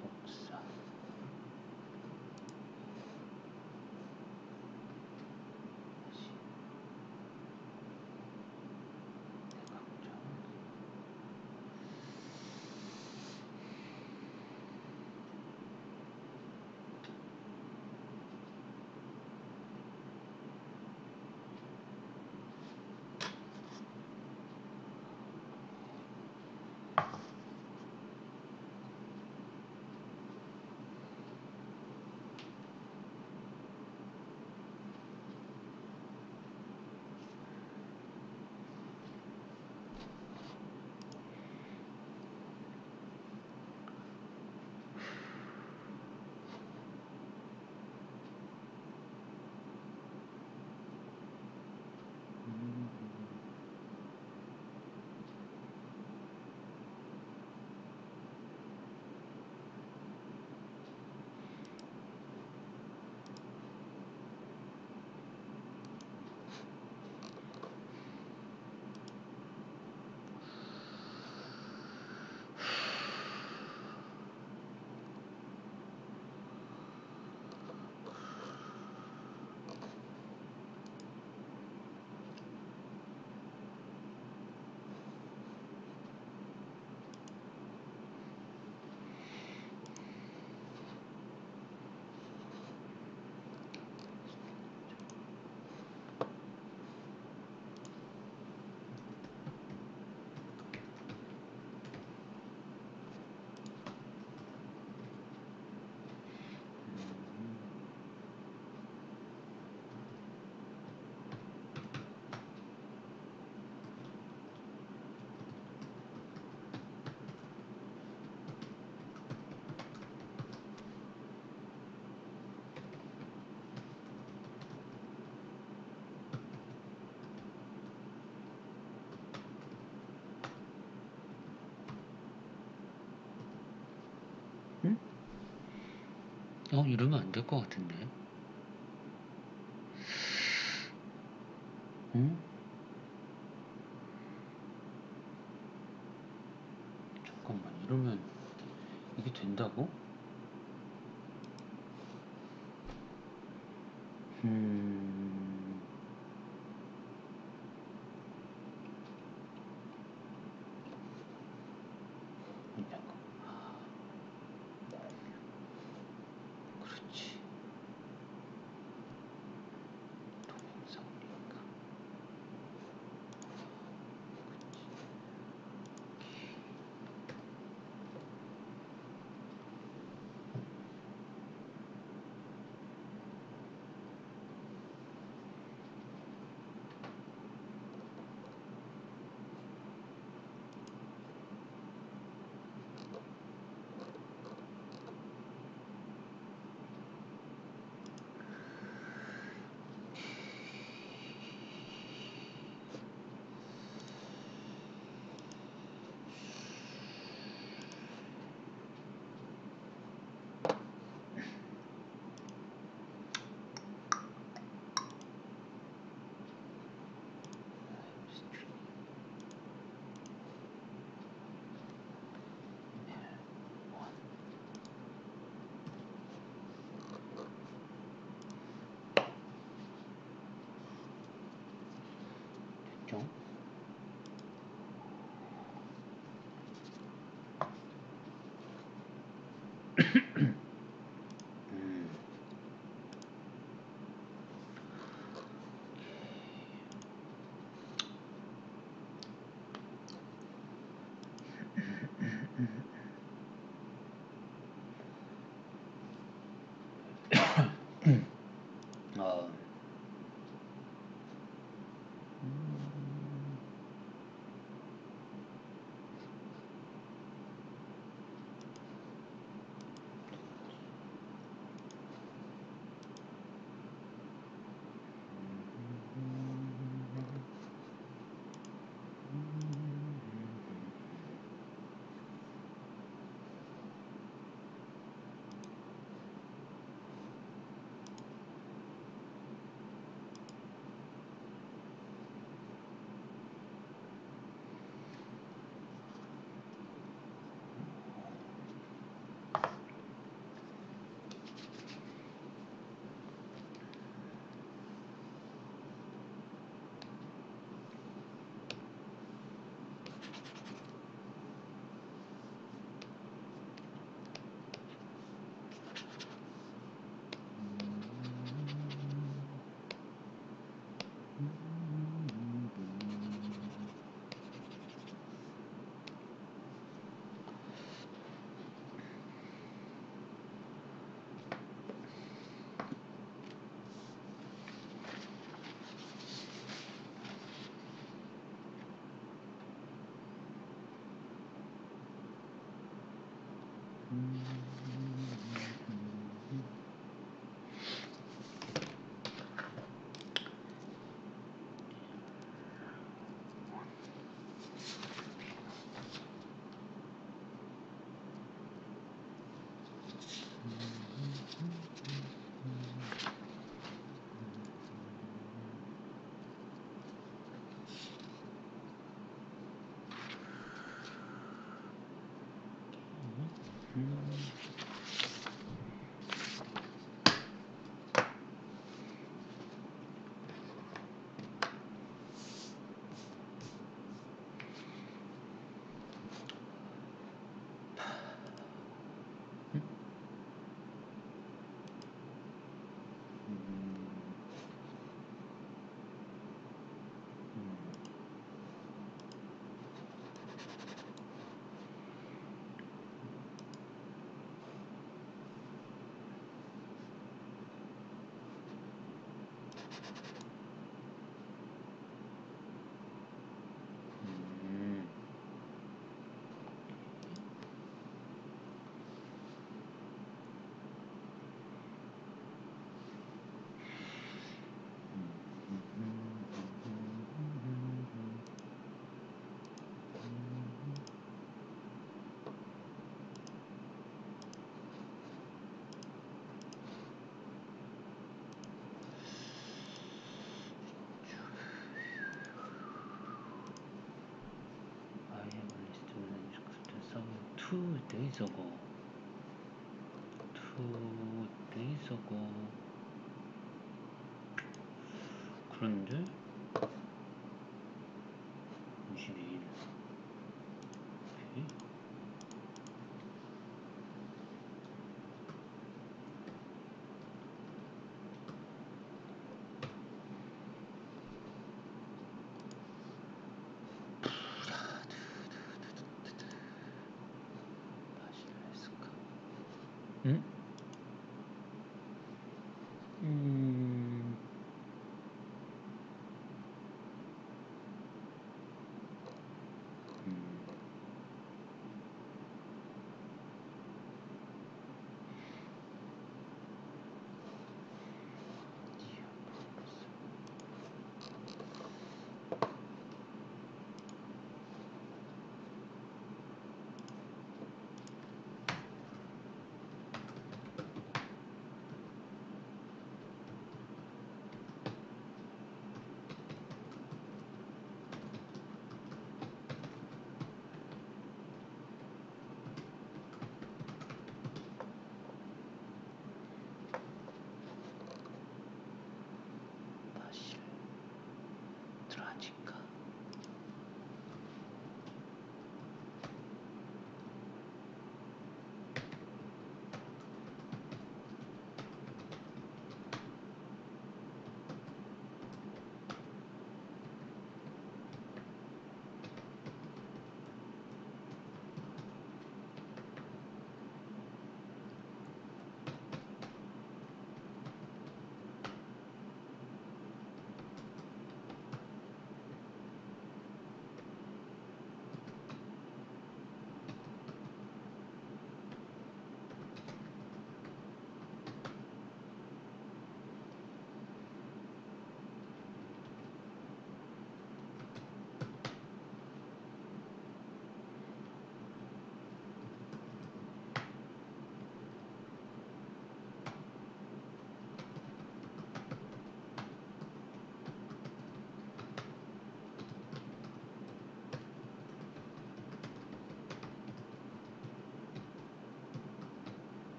복사. 다시 대각점. 이러면 안 될 것 같은데. 잠깐만, 이러면 이게 된다고? 그렇지. 동영상이니까. 됐죠? Two days ago. 2 days ago. 그런데 22일. 오케이. 응?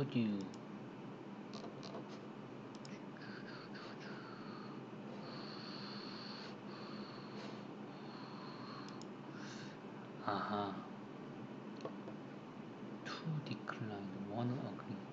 told you. Aha. 2 declined, 1 agreed.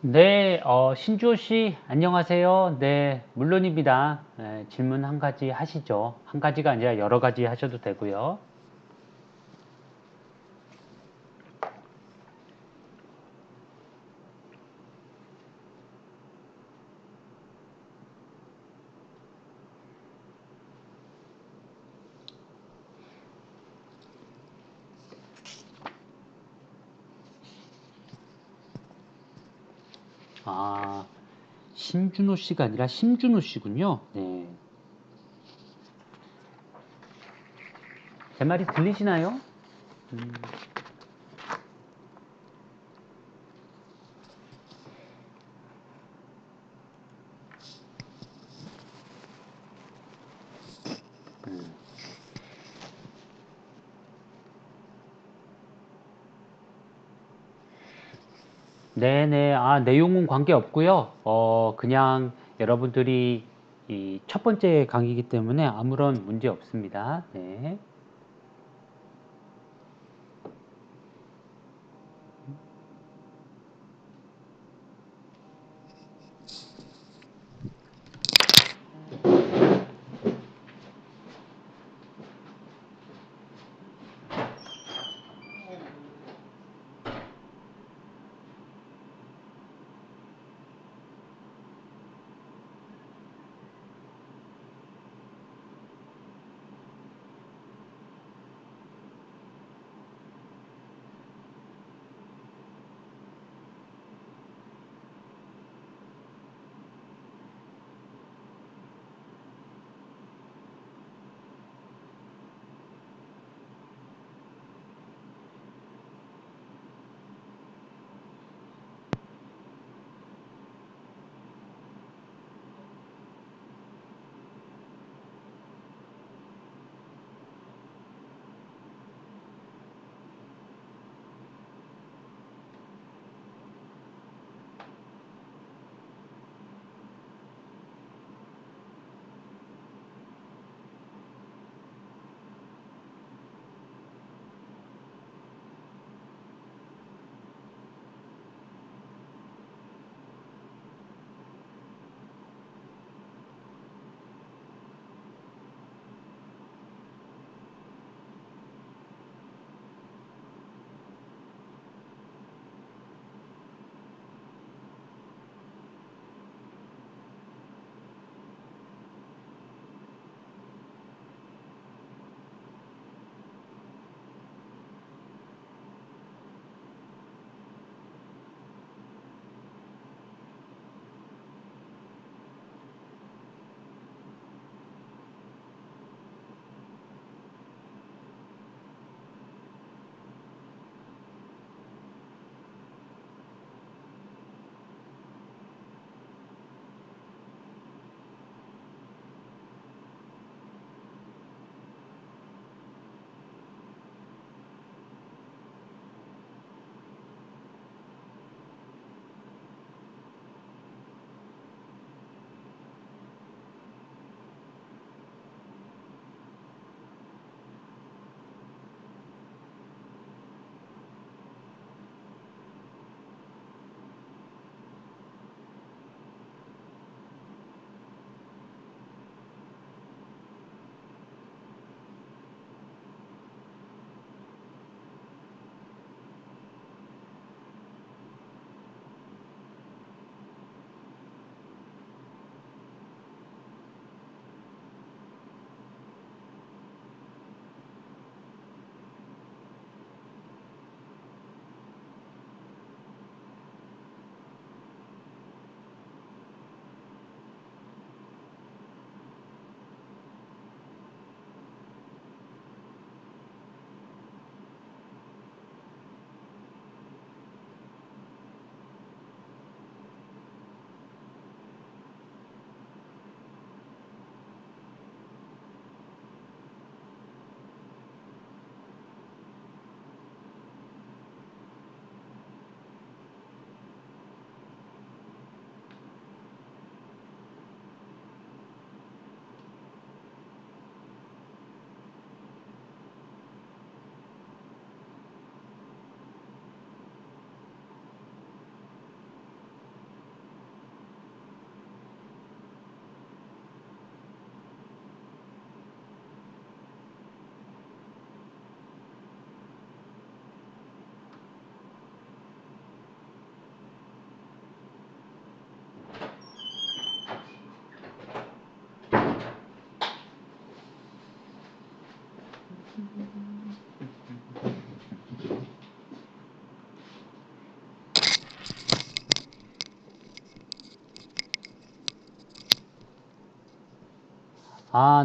네, 신주호 씨, 안녕하세요. 네, 물론입니다. 네, 질문 한 가지 하시죠. 한 가지가 아니라 여러 가지 하셔도 되고요. 아, 신준호 씨가 아니라 심준호 씨군요. 네. 제 말이 들리시나요? 음, 네네. 내용은 관계 없고요. 그냥 여러분들이 이 첫 번째 강의이기 때문에 아무런 문제 없습니다. 네.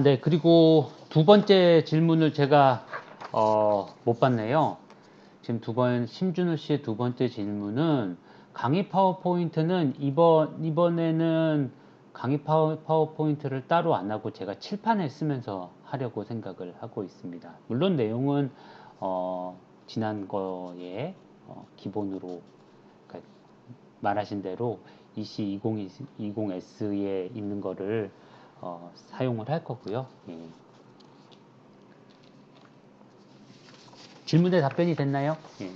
네. 그리고 두 번째 질문을 제가 못 봤네요. 지금 심준호 씨의 두 번째 질문은 강의 파워포인트는 이번에는 강의 파워포인트를 따로 안 하고 제가 칠판에 쓰면서 하려고 생각을 하고 있습니다. 물론 내용은 지난 거에 기본으로, 그러니까 말하신 대로 EC2020S에 있는 거를 사용을 할 거고요. 예. 질문에 답변이 됐나요? 예.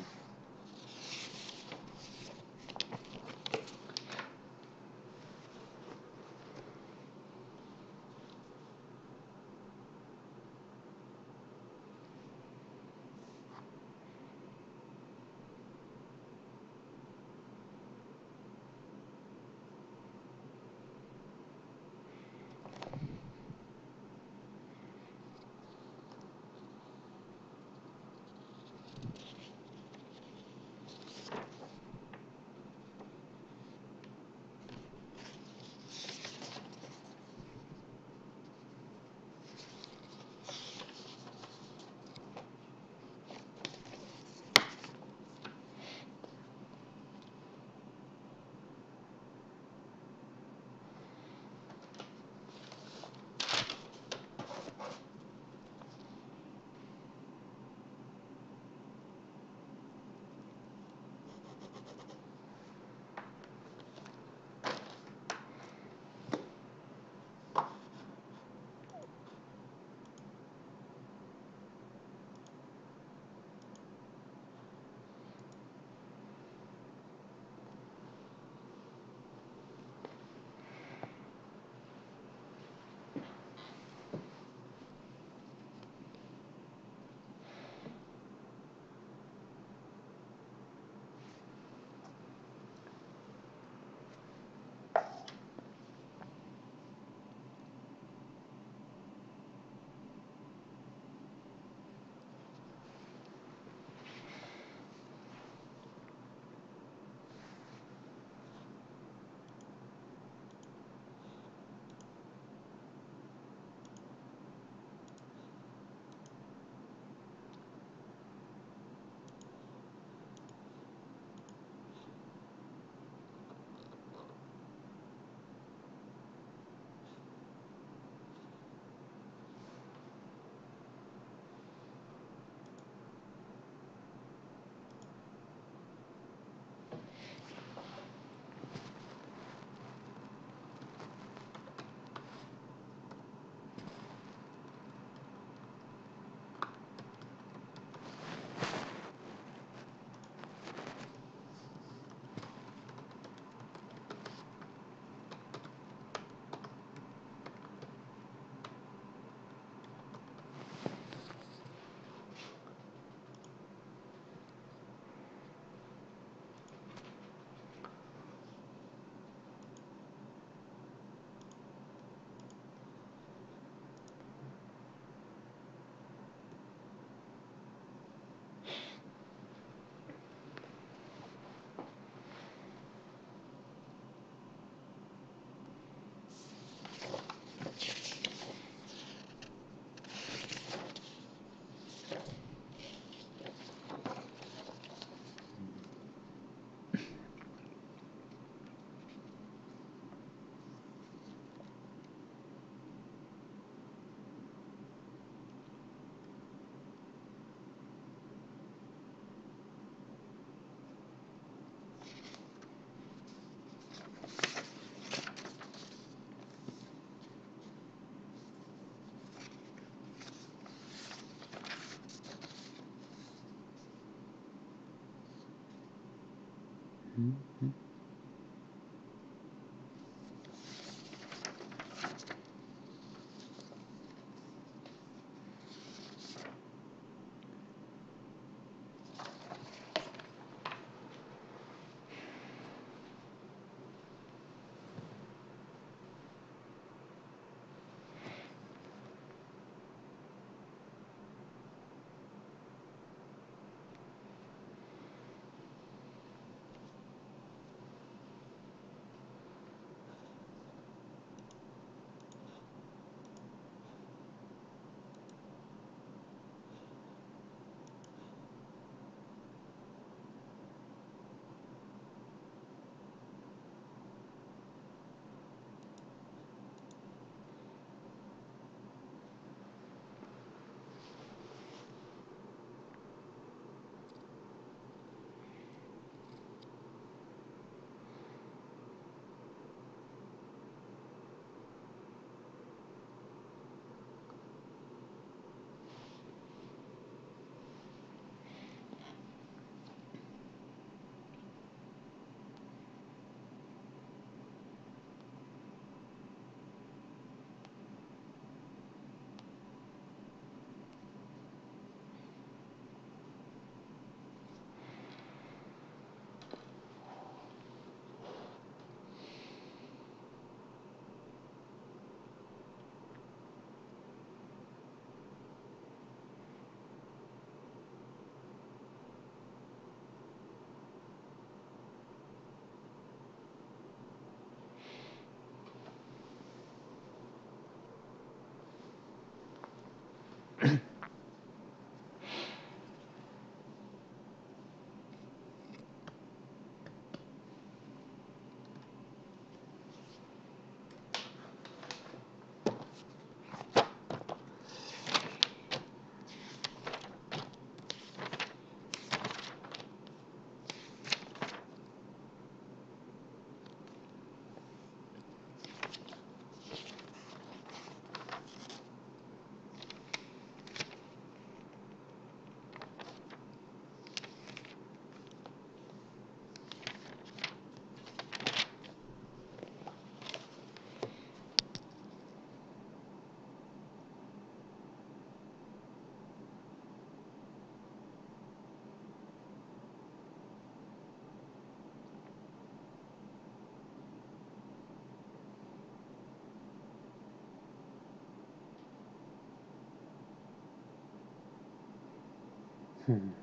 음.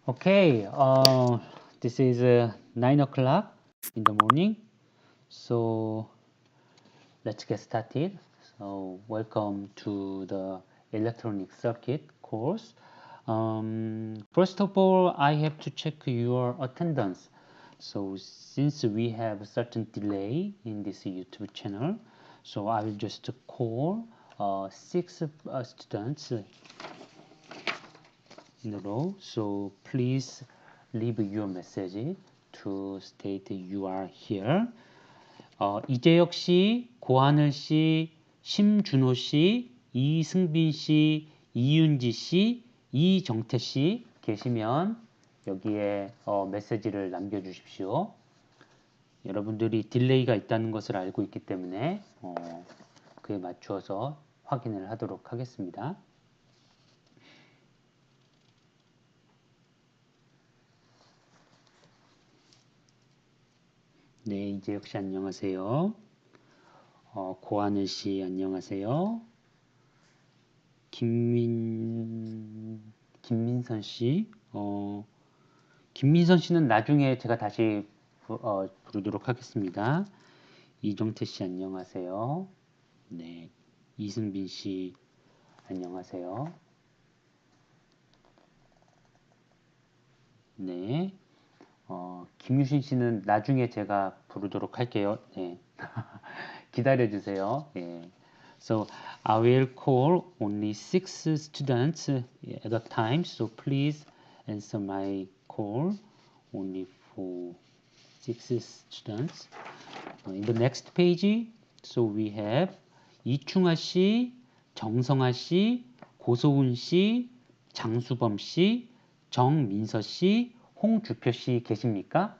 Okay, this is 9 o'clock in the morning, so let's get started. So welcome to the electronic circuit course. First of all, I have to check your attendance. So since we have a certain delay in this YouTube channel, so I will just call 6 students in a row. So please leave your message to state you are here. 이재혁 씨, 고하늘 씨, 심준호 씨, 이승빈 씨, 이윤지 씨, 이정태 씨 계시면 여기에 메시지를 남겨주십시오. 여러분들이 딜레이가 있다는 것을 알고 있기 때문에 그에 맞추어서 확인을 하도록 하겠습니다. 네, 이재혁 씨 안녕하세요. 고하늘 씨 안녕하세요. 김민선 씨, 김민선 씨는 나중에 제가 다시 부르도록 하겠습니다. 이정태 씨 안녕하세요. 네, 이승빈 씨 안녕하세요. 네, 김유신 씨는 나중에 제가 부르도록 할게요. 네, 기다려 주세요. 예. So I will call only 6 students at a time. So please answer my call only for 6 students. In the next page, so we have 이충아 씨, 정성아 씨, 고소훈 씨, 장수범 씨, 정민서 씨, 홍주표 씨 계십니까?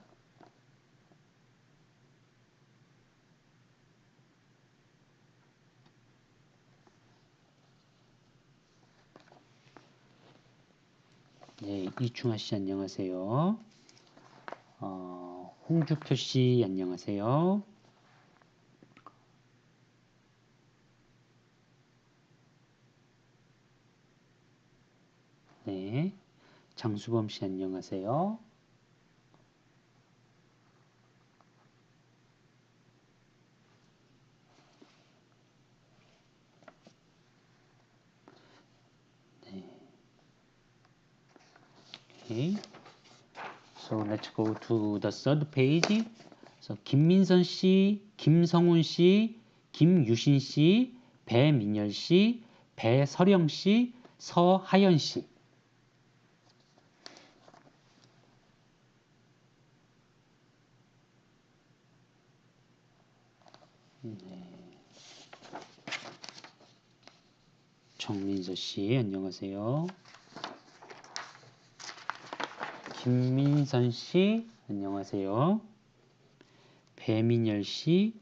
네, 이충아 씨 안녕하세요. 홍주표 씨 안녕하세요. 네, 장수범 씨 안녕하세요. 네. Okay. So let's go to the third page. So 김민선 씨, 김성훈 씨, 김유신 씨, 배민열 씨, 배서령 씨, 서하연 씨. 네. 정민서 씨 안녕하세요. 김민선 씨 안녕하세요. 배민열 씨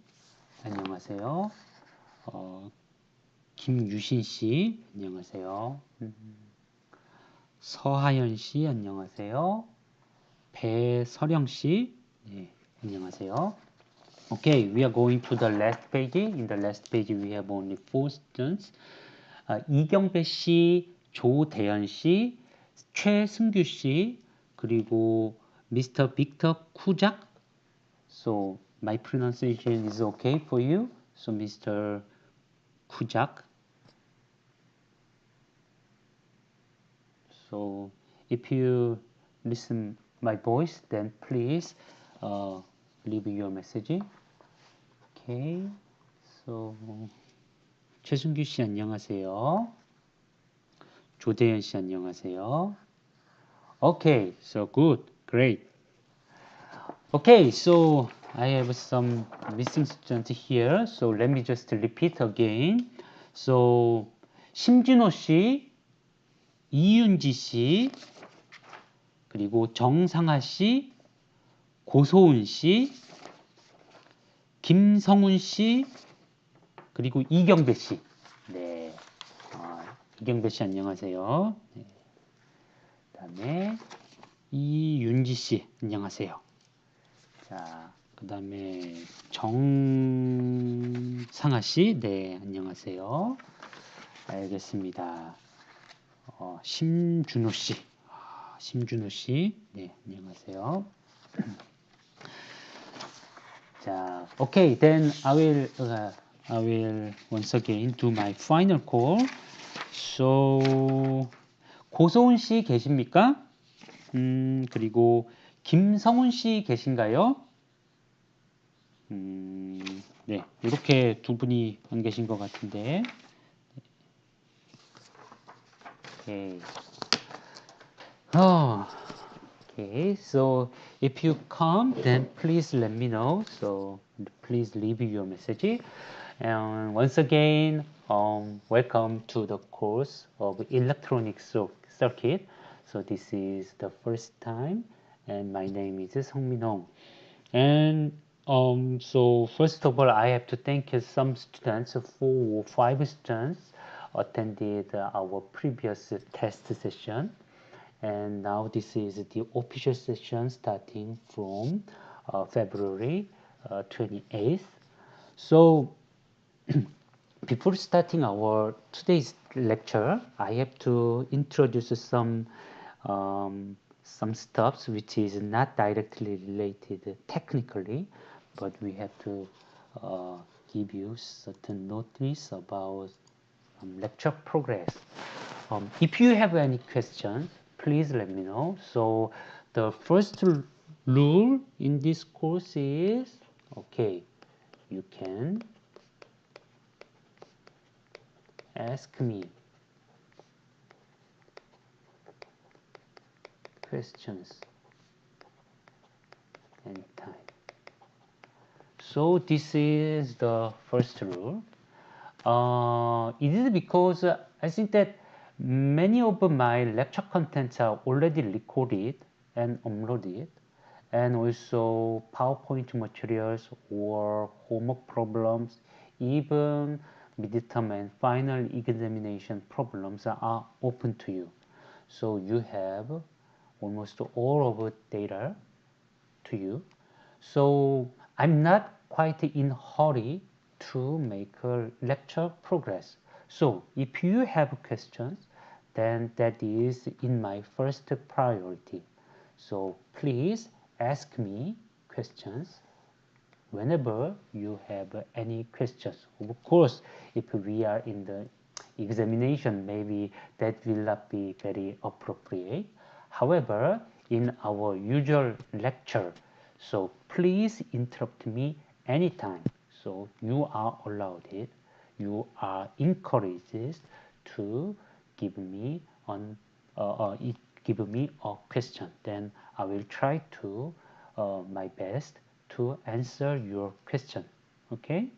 안녕하세요. 김유신 씨 안녕하세요. 서하연 씨 안녕하세요. 배서령 씨 네, 안녕하세요. Okay, we are going to the last page. In the last page, we have only 4 students. 이경배 씨, 조대현 씨, 최승규 씨, 그리고 Mr. Victor 쿠작. So my pronunciation is okay for you. So Mr. 쿠작. So if you listen my voice, then please leave your message. Okay. So 최승규 씨 안녕하세요. 조대현 씨 안녕하세요. Okay, so good, great. Okay, so I have some missing students here. So let me just repeat again. So 심진호 씨, 이윤지 씨, 그리고 정상아 씨, 고소훈 씨, 김성훈 씨, 그리고 이경배 씨. 네, 이경배 씨 안녕하세요. 네. 그다음에 이윤지 씨 안녕하세요. 자, 그다음에 정상아 씨, 네 안녕하세요. 알겠습니다. 심준호 씨, 심준호 씨, 네 안녕하세요. 자, okay, then I will once again do my final call. So 고소훈 씨 계십니까? 그리고 김성훈 씨 계신가요? 네, 이렇게 두 분이 안 계신 것 같은데. Okay. Okay, so if you come, then please let me know. So please leave your message. And once again, welcome to the course of electronic circuit. So this is the first time, and my name is Sung-min Hong. And so first of all, I have to thank some students, 4 or 5 students attended our previous test session. And now this is the official session starting from February 28th. So before starting our today's lecture, I have to introduce some stuff which is not directly related technically, but we have to give you certain notice about lecture progress. If you have any questions, please let me know. So the first rule in this course is, okay, you can ask me questions anytime. So this is the first rule. It is because I think that many of my lecture contents are already recorded and uploaded, and also PowerPoint materials or homework problems, even midterm and final examination problems are open to you. So you have almost all of the data to you. So I'm not quite in hurry to make a lecture progress. So if you have questions, then that is in my first priority. So please ask me questions whenever you have any questions. Of course, if we are in the examination, maybe that will not be very appropriate. However, in our usual lecture, so please interrupt me anytime. So you are allowed it. You are encouraged to give me a question. Then I will try to my best to answer your question. Okay.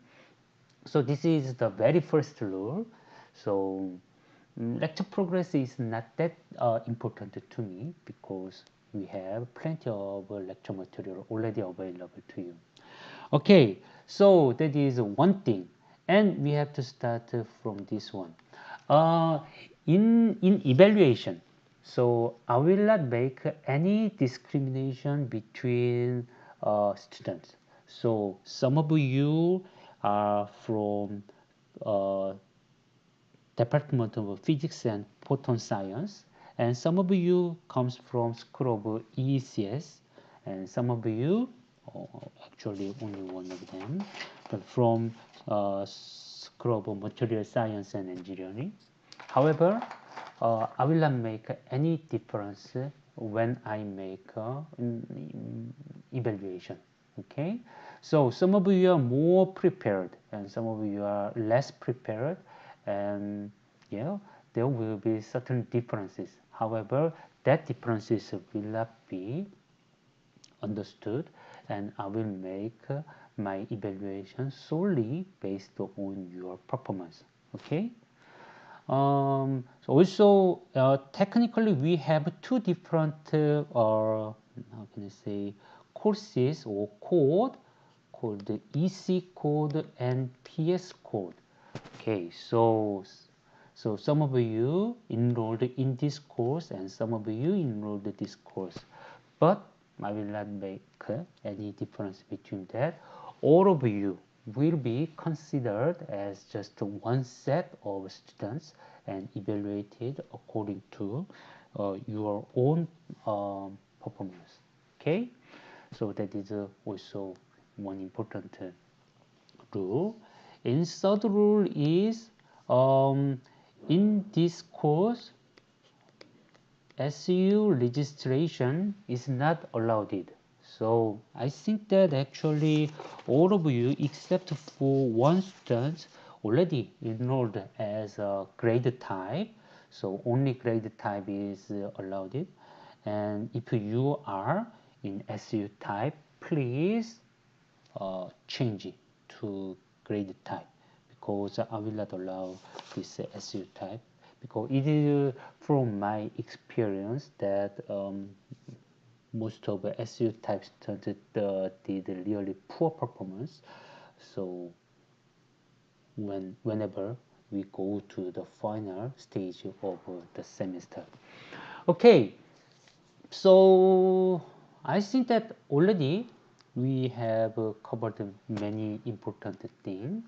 So this is the very first rule. So lecture progress is not that important to me because we have plenty of lecture material already available to you. Okay, so that is one thing, and we have to start from this one. In evaluation, so I will not make any discrimination between students. So some of you are from Department of Physics and Photon Science, and some of you comes from School of ECS, and some of you, actually only one of them, but from School of Material Science and Engineering. However, I will not make any difference when I make evaluation. Okay, so some of you are more prepared and some of you are less prepared, and there will be certain differences. However, that differences will not be understood, and I will make my evaluation solely based on your performance. Okay. So also technically we have two different how can I say courses or code called the EC code and PS code. Okay, so some of you enrolled in this course and some of you enrolled in this course, but I will not make any difference between that. All of you will be considered as just one set of students and evaluated according to your own performance. Okay, so that is also one important rule. And third rule is in this course, SU registration is not allowed. So I think that actually all of you except for one student already enrolled as a grade type. So only grade type is allowed. And if you are in SU type, please change it to grade type, because I will not allow this SU type, because it is from my experience that most of the SU type students did really poor performance. So whenever we go to the final stage of the semester. Okay, so I think that already we have covered many important things,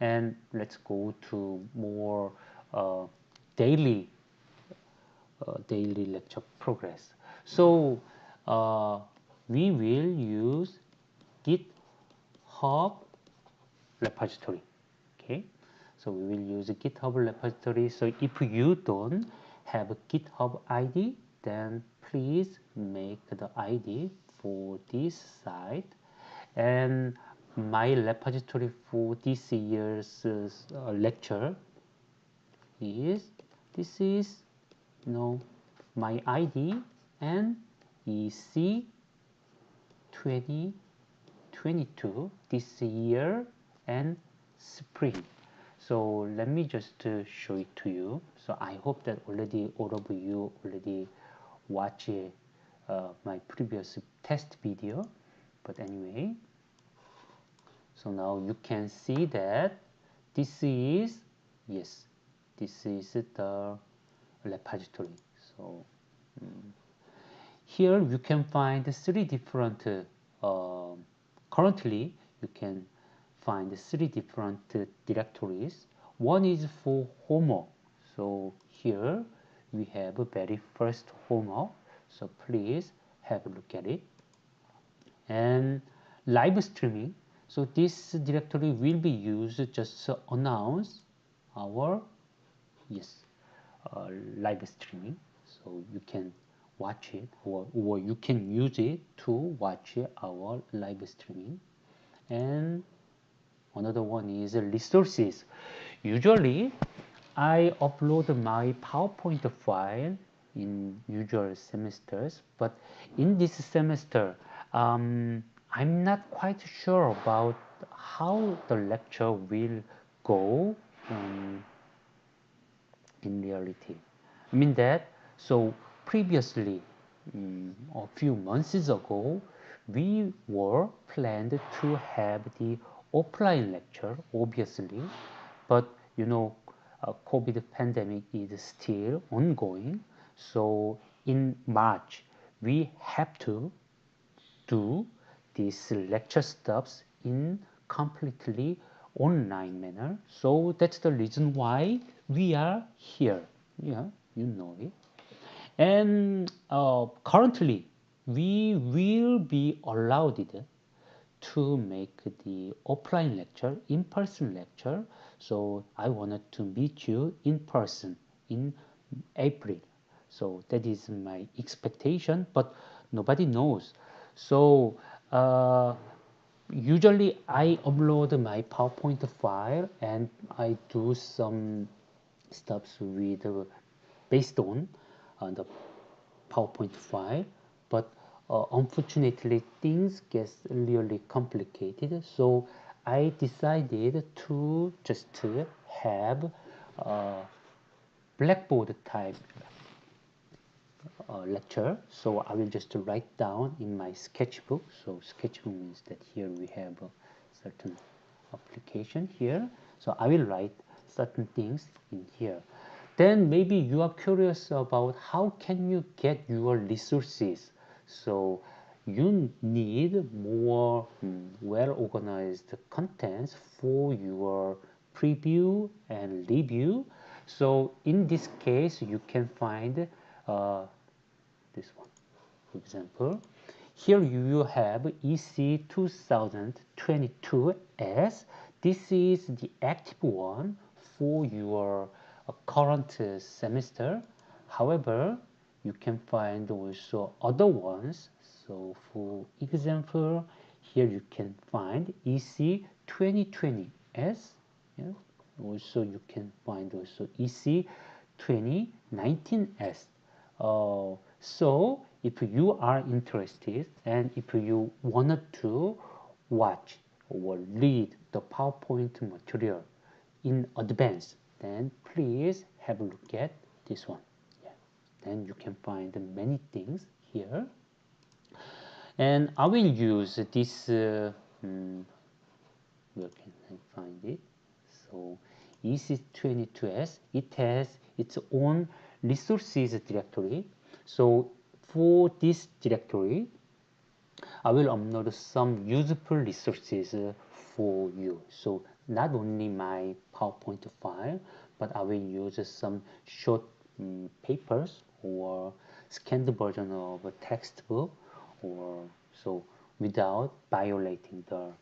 and let's go to more daily lecture progress. So we will use GitHub repository. Okay, so we will use a GitHub repository. So if you don't have a GitHub ID, then please make the ID for this site. And my repository for this year's lecture is, this is, my ID and EC2022 this year and spring. So let me just show it to you. So I hope that already all of you already watched my previous test video. But anyway, so now you can see that this is, yes, this is the repository. So here you can find three different, currently you can find three different directories. One is for homework. So here we have a very first homework. So please have a look at it. And live streaming. So this directory will be used just to announce our, yes, live streaming. So you can watch it, or you can use it to watch our live streaming. And another one is resources. Usually I upload my PowerPoint file in usual semesters, but in this semester I'm not quite sure about how the lecture will go in reality. I mean that, so previously, a few months ago, we were planned to have the offline lecture, obviously, but COVID pandemic is still ongoing. So in March, we have to do these lecture stuffs in completely online manner. So that's the reason why we are here. Yeah, you know it. And currently, we will be allowed to make the offline lecture, in-person lecture. So I wanted to meet you in person in April. So that is my expectation, but nobody knows. So usually I upload my PowerPoint file and I do some stuffs with based on the PowerPoint file, but unfortunately things get really complicated. So I decided to just have Blackboard type lecture. So I will just write down in my sketchbook. So sketchbook means that here we have a certain application here. So I will write certain things in here. Then maybe you are curious about how can you get your resources. So you need more well-organized contents for your preview and review. So in this case, you can find this one. For example, here you have EC2022S. This is the active one for your current semester. However, you can find also other ones. So for example, here you can find EC2020S. Yeah. Also you can find also EC2019S. So if you are interested and if you wanted to watch or read the PowerPoint material in advance, then please have a look at this one. Yeah. Then you can find many things here. And I will use this, where can I find it? So EC2022, it has its own resources directory. So for this directory, I will upload some useful resources for you. So not only my PowerPoint file, but I will use some short papers or scanned version of a textbook, or so without violating the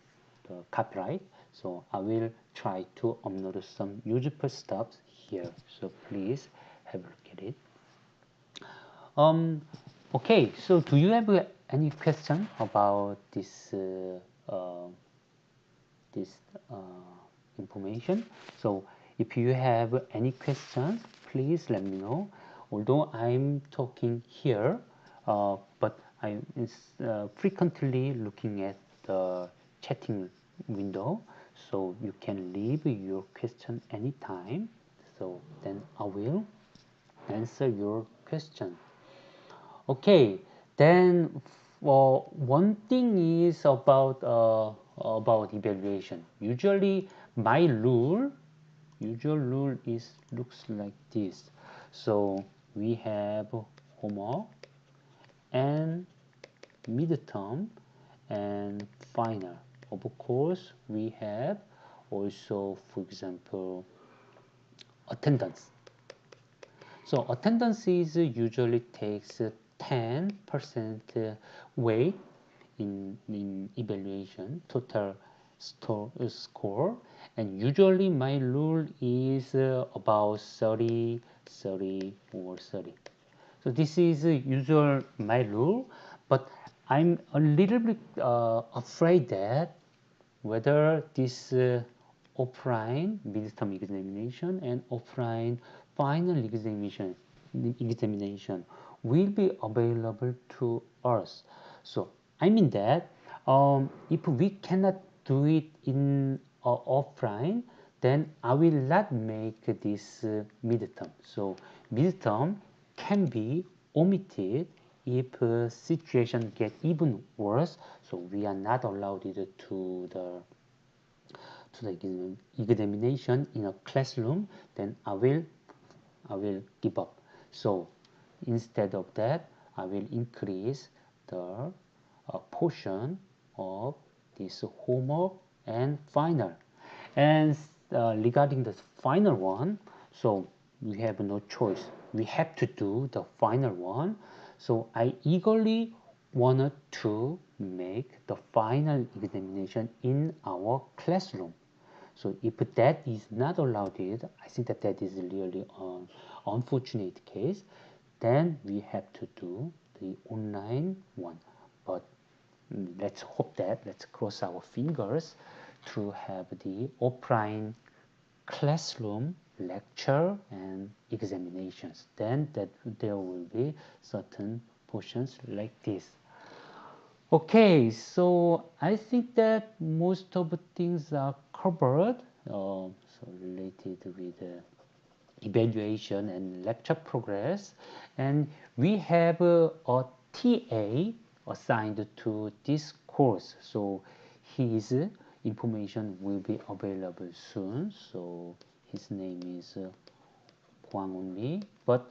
copyright. So I will try to upload some useful stuff here. So please have a look at it. Okay, so do you have any question about this this information? So if you have any questions, please let me know. Although I'm talking here, but I'm frequently looking at the chatting window, so you can leave your question anytime. So then I will answer your question. Okay, then one thing is about evaluation. Usually, my usual rule is looks like this. So we have homework and midterm and final. Of course, we have also, for example, attendance. So attendance is usually takes 10% weight in evaluation, total score, and usually my rule is about 30, 30 or 30. So this is usual my rule, but I'm a little bit afraid that whether this offline midterm examination and offline final examination will be available to us. So I mean that if we cannot do it in offline, then I will not make this midterm. So midterm can be omitted if situation get even worse. So we are not allowed to the examination in a classroom, then I will give up. So instead of that, I will increase the portion of this homework and final. And regarding the final one, so we have no choice. We have to do the final one. So I eagerly wanted to make the final examination in our classroom. So if that is not allowed, I think that is really an unfortunate case. Then we have to do the online one. But let's hope that, let's cross our fingers to have the offline classroom lecture and examinations. Then that there will be certain portions like this. Okay, so I think that most of the things are covered, so related with evaluation and lecture progress. And we have a TA assigned to this course. So his information will be available soon. So his name is Hwang only. But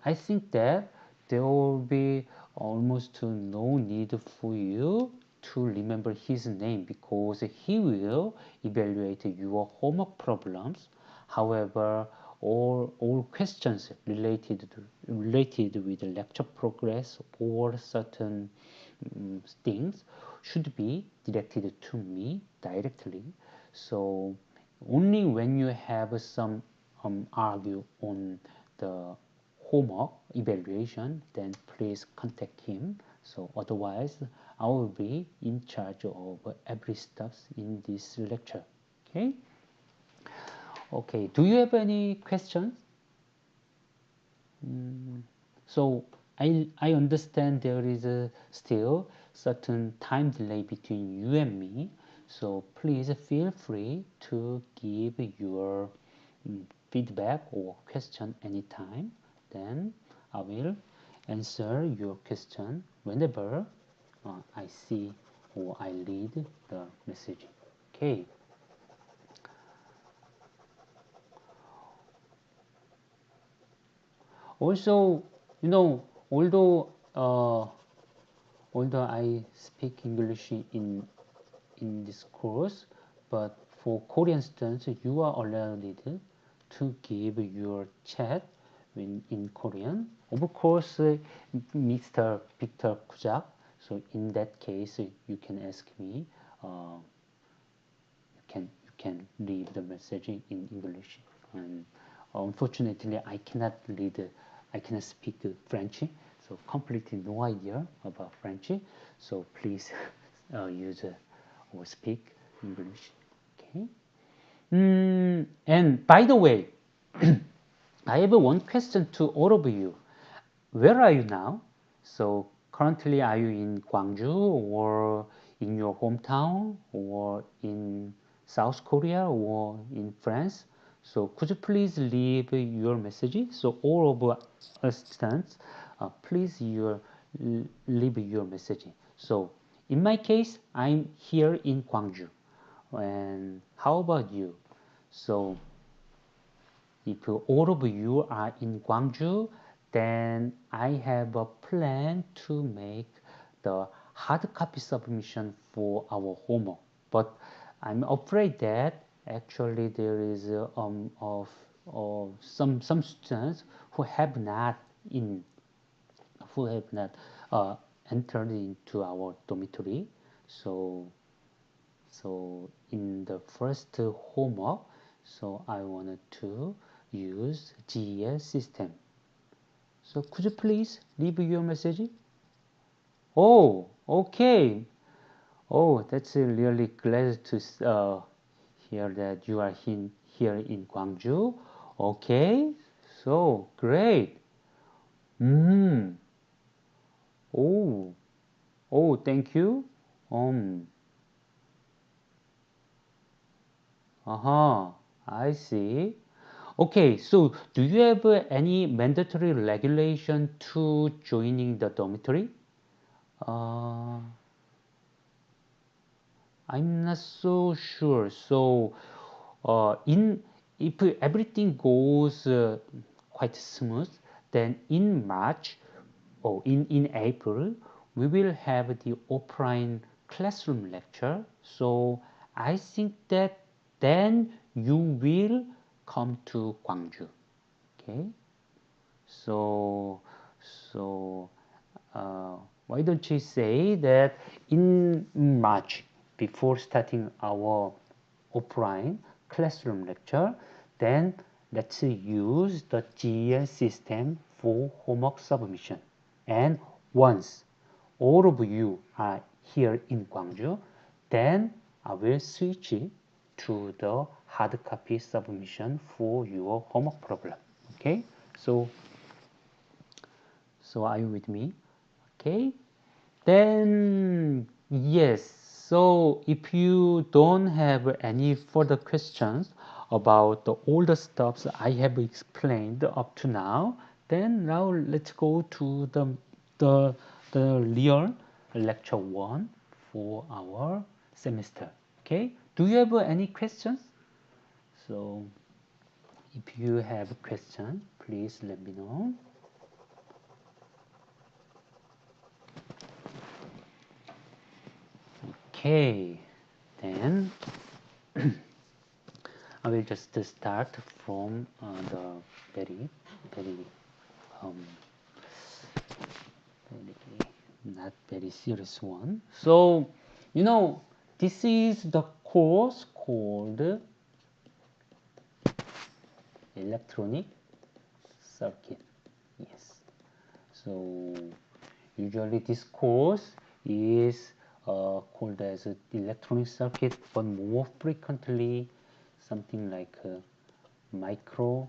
I think that there will be almost no need for you to remember his name, because he will evaluate your homework problems. However, all questions related with the lecture progress or certain things should be directed to me directly. So only when you have some argue on the homework evaluation, then please contact him. So otherwise, I will be in charge of every steps in this lecture. Okay. Okay. Do you have any questions? So I understand there is still certain time delay between you and me. So please feel free to give your feedback or question anytime. Then I will answer your question whenever I see or I read the message. Okay. Also, you know, although although I speak English in this course, but for Korean students, you are allowed to give your chat in Korean. Of course, Mr. Victor Kujak. So in that case, you can ask me. You can leave the message in English. And unfortunately, I cannot speak French, so completely no idea about French. So please use or speak English. Okay. And by the way, I have one question to all of you. Where are you now? So currently, are you in Gwangju or in your hometown or in South Korea or in France? So could you please leave your message? So all of us students, please leave your message. So in my case, I'm here in Gwangju. And how about you? So if all of you are in Gwangju, then I have a plan to make the hard copy submission for our homework. But I'm afraid that actually there is of some students who have not in who have not entered into our dormitory. So in the first homework, so I wanted to use GES system. So could you please leave your message? Oh, okay. Oh, that's really glad to hear that you are here in Gwangju. Okay, so great. Hmm. Oh, oh, thank you. Um. I see. Okay, so do you have any mandatory regulation to joining the dormitory? Uh, I'm not so sure. So, in if everything goes quite smooth, then in March or in April, we will have the offline classroom lecture. So I think that then you will come to Gwangju. Okay. So so why don't you say that in March, before starting our offline classroom lecture, then let's use the GES system for homework submission. And once all of you are here in Gwangju, then I will switch to the hard copy submission for your homework problem. Okay, so are you with me? Okay, then yes. So if you don't have any further questions about all the stuffs I have explained up to now, then now let's go to the the real lecture one for our semester. Okay, do you have any questions? So if you have a question, please let me know. Okay, then I will just start from the very, very, um, very, not very serious one. So, you know, this is the course called electronic circuit. Yes. So, usually this course is called as electronic circuit, but more frequently something like microelectronics.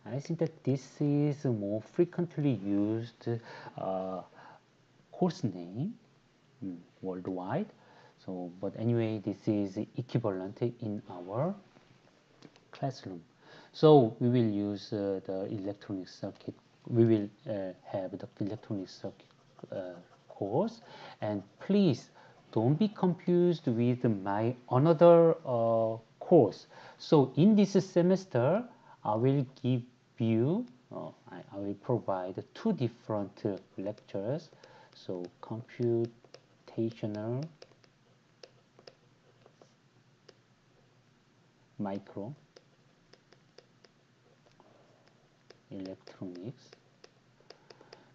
I think that this is more frequently used course name worldwide. So, but anyway, this is equivalent in our classroom. So we will use the electronic circuit. We will have the electronic circuit course, and please don't be confused with my another course. So in this semester, I will give you, I will provide two different lectures. So computational micro electronics.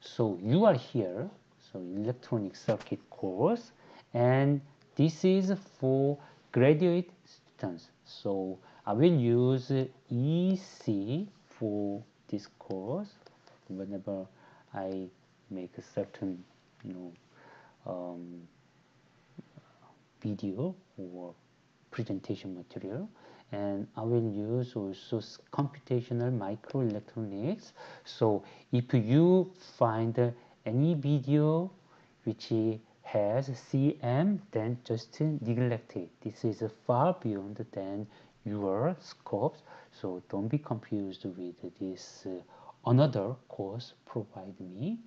So you are here, so electronic circuit course, and this is for graduate students. So I will use EC for this course whenever I make a certain, you know, video or presentation material, and I will use also computational microelectronics. So if you find any video which has CM, then just neglect it. This is far beyond than your scopes, so don't be confused with this another course provide me.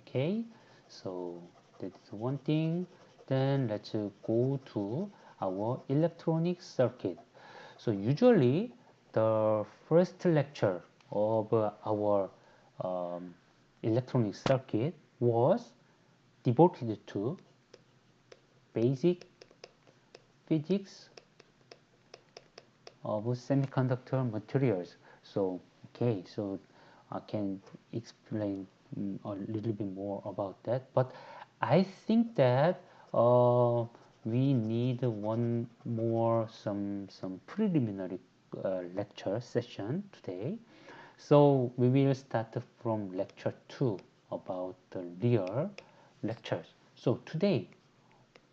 Okay, so that's one thing. Then let's go to our electronic circuit. So usually the first lecture of our electronic circuit was devoted to basic physics of semiconductor materials. So okay, so I can explain a little bit more about that, but I think that we need one more some preliminary lecture session today. So we will start from lecture 2 about the real lectures. So today,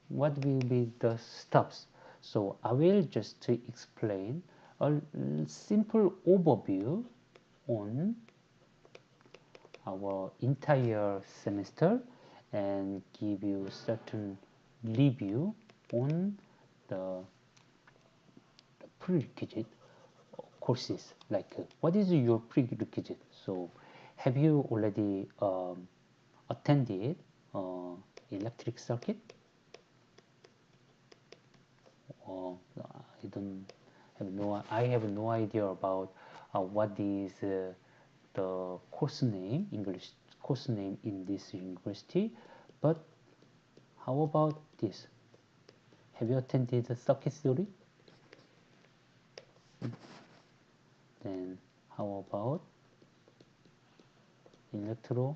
what will be the steps? So I will just explain a simple overview on our entire semester and give you certain review on the prerequisite courses, like what is your prerequisite. So have you already attended electric circuit? I have no idea about what is the course name, English course name in this university. But how about this? Have you attended the circuit theory? Then how about electromagnetics?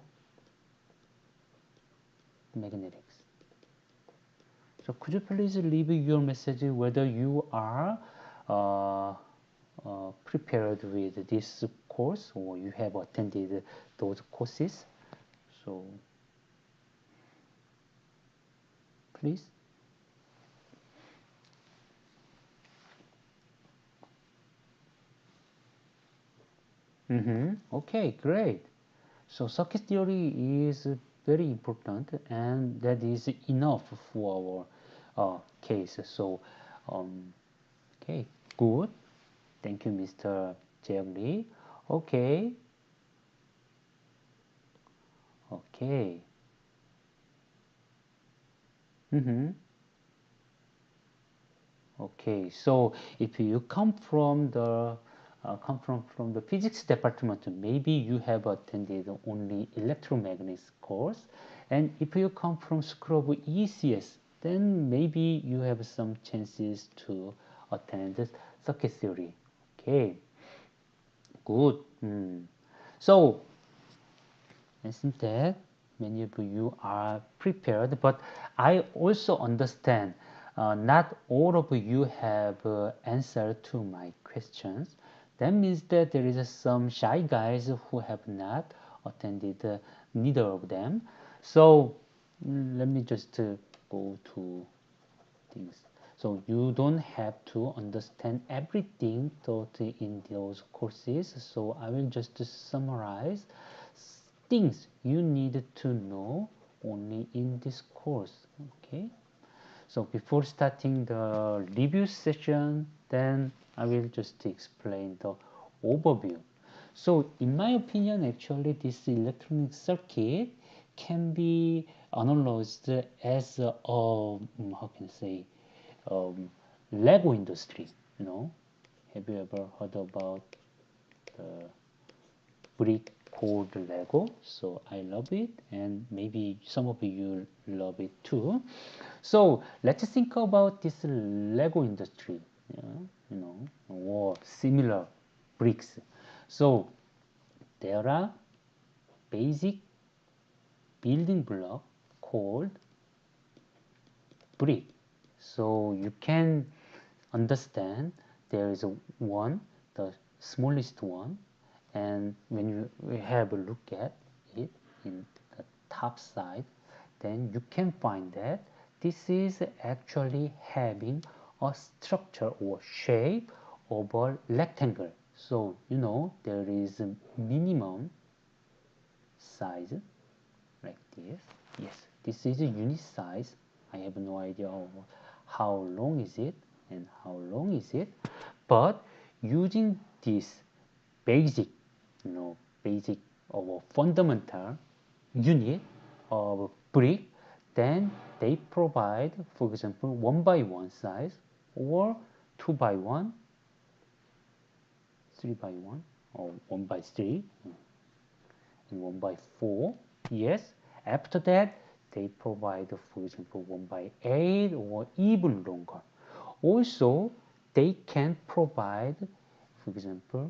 So could you please leave your message whether you are prepared with this course or you have attended those courses? So please. Okay, great. So circuit theory is very important, and that is enough for our case. So, okay, good. Thank you, Mr. Jeongli. Okay, okay. Okay, so if you come from the from the physics department, maybe you have attended only electromagnetics course, and if you come from School of ECS, then maybe you have some chances to attend circuit theory. Okay, good. So I think that many of you are prepared, but I also understand not all of you have answered to my questions. That means that there is some shy guys who have not attended neither of them. So let me just go to things. So you don't have to understand everything taught in those courses. So I will just summarize things you need to know only in this course. Okay. So before starting the review session, then I will just explain the overview. So in my opinion, actually this electronic circuit can be analyzed as how can I say, um, Lego industry. You know, have you ever heard about the brick called Lego? So I love it, and maybe some of you love it too. So let's think about this Lego industry, you know, or similar bricks. So there are basic building block called brick. So you can understand there is a one, the smallest one, and when you have a look at it in the top side, then you can find that this is actually having a structure or shape of a rectangle. So you know there is a minimum size like this. Yes, this is a unit size. I have no idea how long is it and how long is it, but using this basic, basic or fundamental unit of brick, then they provide, for example, 1 by 1 size or 2 by 1, 3 by 1, or 1 by 3, and 1 by 4. Yes, after that they provide, for example, 1 by 8 or even longer. Also, they can provide, for example,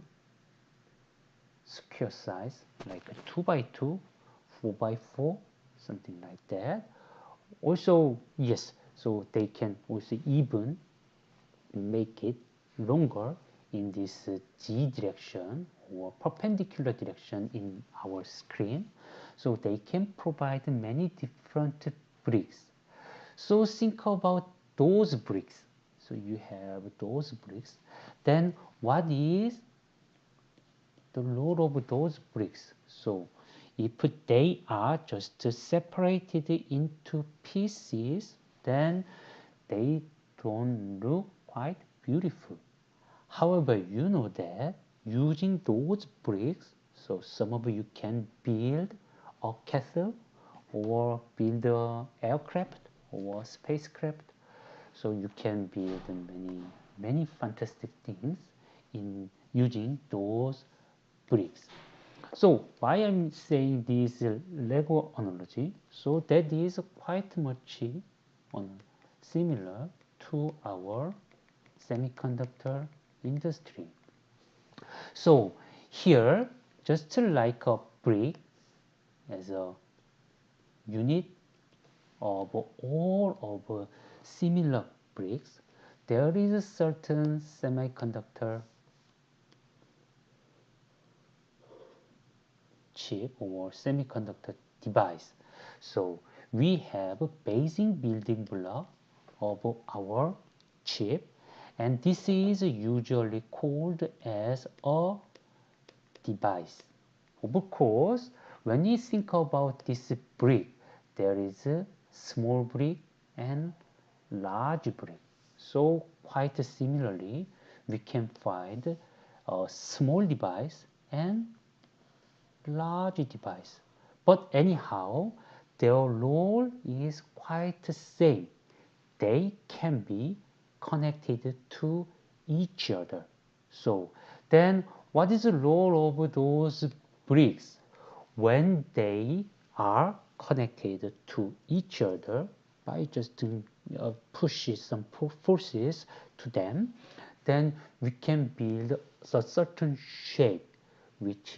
square size like 2 by 2, 4 by 4, something like that. Also, yes, so they can also even make it longer in this Z direction or perpendicular direction in our screen. So they can provide many different bricks. So think about those bricks. So you have those bricks. Then what is the load of those bricks? So if they are just separated into pieces, then they don't look quite beautiful. However, you know that using those bricks, so some of you can build a castle or build an aircraft or spacecraft. So you can build many fantastic things in using those bricks. So why I'm saying this Lego analogy? So that is quite much similar to our semiconductor industry. So here, just like a brick as a unit of all of similar bricks, there is a certain semiconductor chip or semiconductor device. So we have a basic building block of our chip, and this is usually called as a device. Of course, when you think about this brick, there is a small brick and large brick. So quite similarly, we can find a small device and large device. But anyhow, their role is quite the same. They can be connected to each other. So then what is the role of those bricks? When they are connected to each other by just pushes some forces to them, then we can build a certain shape which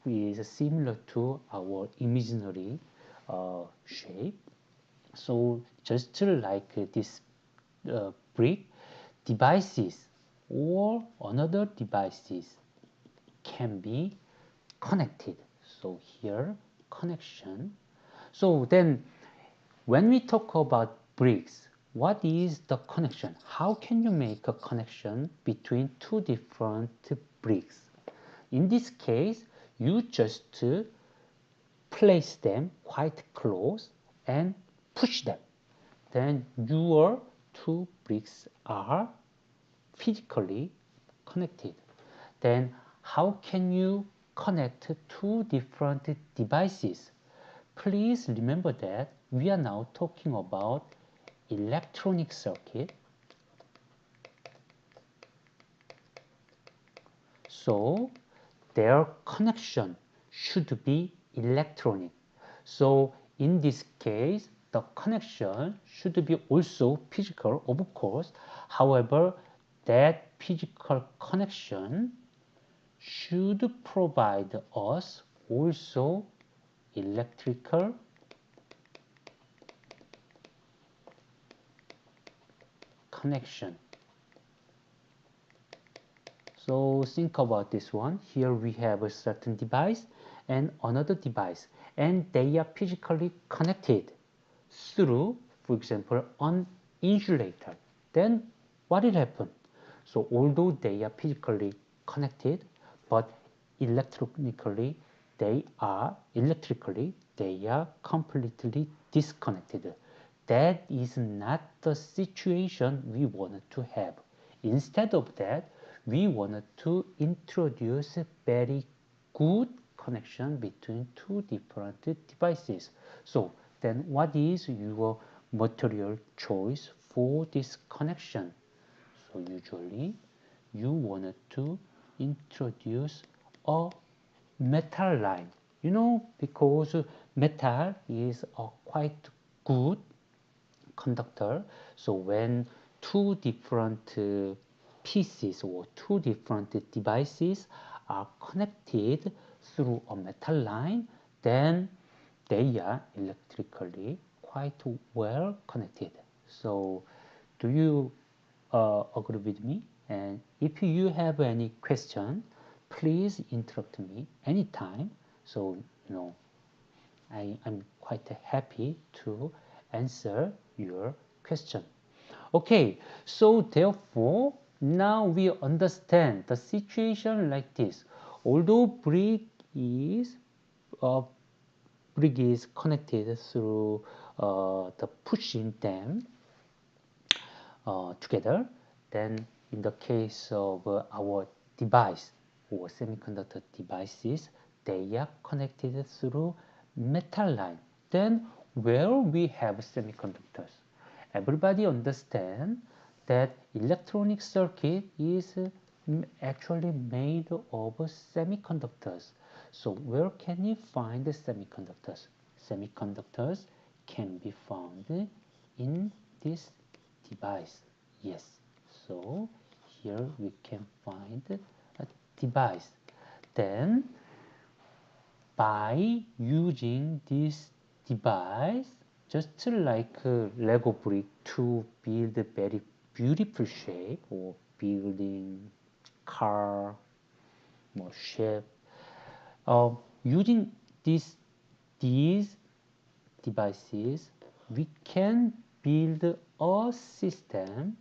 is similar to our imaginary shape. So just like this brick, devices or another devices can be connected. So here, connection. So then when we talk about bricks, what is the connection? How can you make a connection between two different bricks? In this case, you just place them quite close and push them. Then your two bricks are physically connected. Then how can you connect two different devices? Please remember that we are now talking about electronic circuit. So their connection should be electronic. So in this case, the connection should be also physical, of course. However, that physical connection should provide us also electrical connection. So think about this one. Here we have a certain device and another device, and they are physically connected through, for example, an insulator. Then what will happen? So although they are physically connected, but electrically they are completely disconnected. That is not the situation we wanted to have. Instead of that, we wanted to introduce a very good connection between two different devices. So then what is your material choice for this connection? So usually you wanted to introduce a metal line, because metal is a quite good conductor. So when two different pieces or two different devices are connected through a metal line, then they are electrically quite well connected. So do you agree with me? And if you have any question, please interrupt me anytime. So I'm quite happy to answer your question. Okay, so therefore now we understand the situation like this. Although uh, brick is connected through the pushing them together, then in the case of our device or semiconductor devices, they are connected through metal line. Then where we have semiconductors, everybody understand that electronic circuit is actually made of semiconductors. So where can you find the semiconductors? Semiconductors can be found in this device. Yes, so here we can find a device. Then by using this device, just like a Lego brick to build a very beautiful shape or building car or shape, using these devices, we can build a system,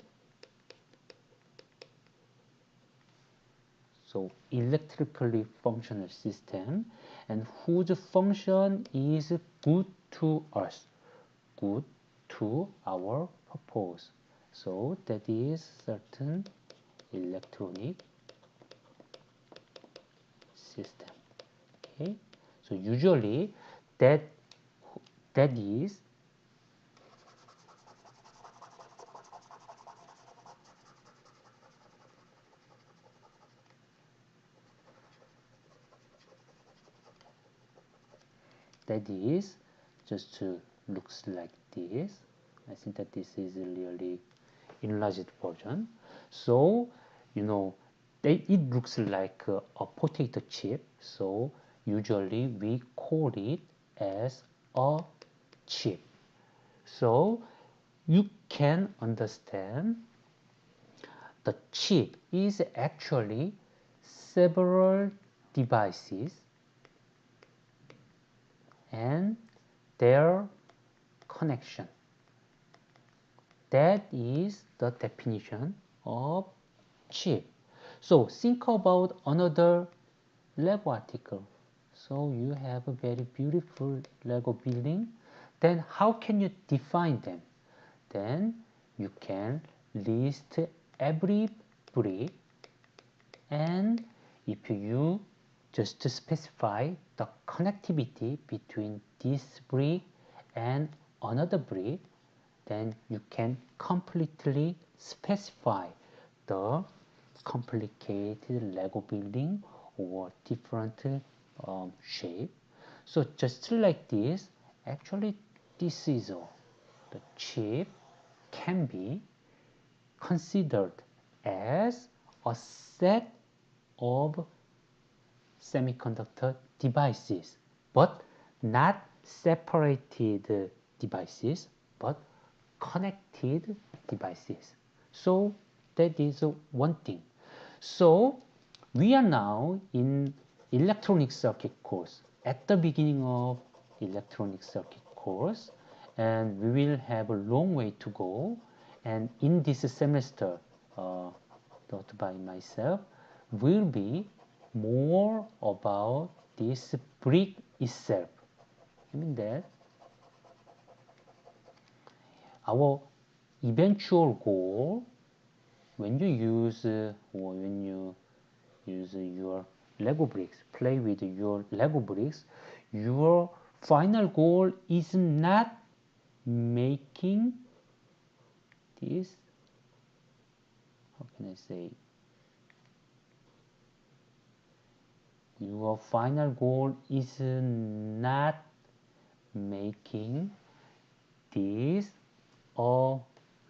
so electrically functional system, and whose function is good to us, good to our purpose. So that is certain electronic system. Okay, so usually that is just looks like this. I think that this is really enlarged version. So it looks like a potato chip. So usually we call it as a chip. So you can understand the chip is actually several devices and their connection. that is the definition of chip. So think about another Lego article. So you have a very beautiful Lego building. Then how can you define them? Then you can list every brick, and if you just specify the connectivity between this brick and another brick, then you can completely specify the complicated Lego building or different shape. So just like this, actually this is all. The chip can be considered as a set of semiconductor devices, but not separated devices, but connected devices. So that is one thing. So we are now in electronic circuit course, at the beginning of electronic circuit course, and we will have a long way to go. And in this semester, taught by myself, will be more about this brick itself. I mean that our eventual goal when you use or when you use your Lego bricks, play with your Lego bricks, your final goal is not making this, how can I say, your final goal is not making this a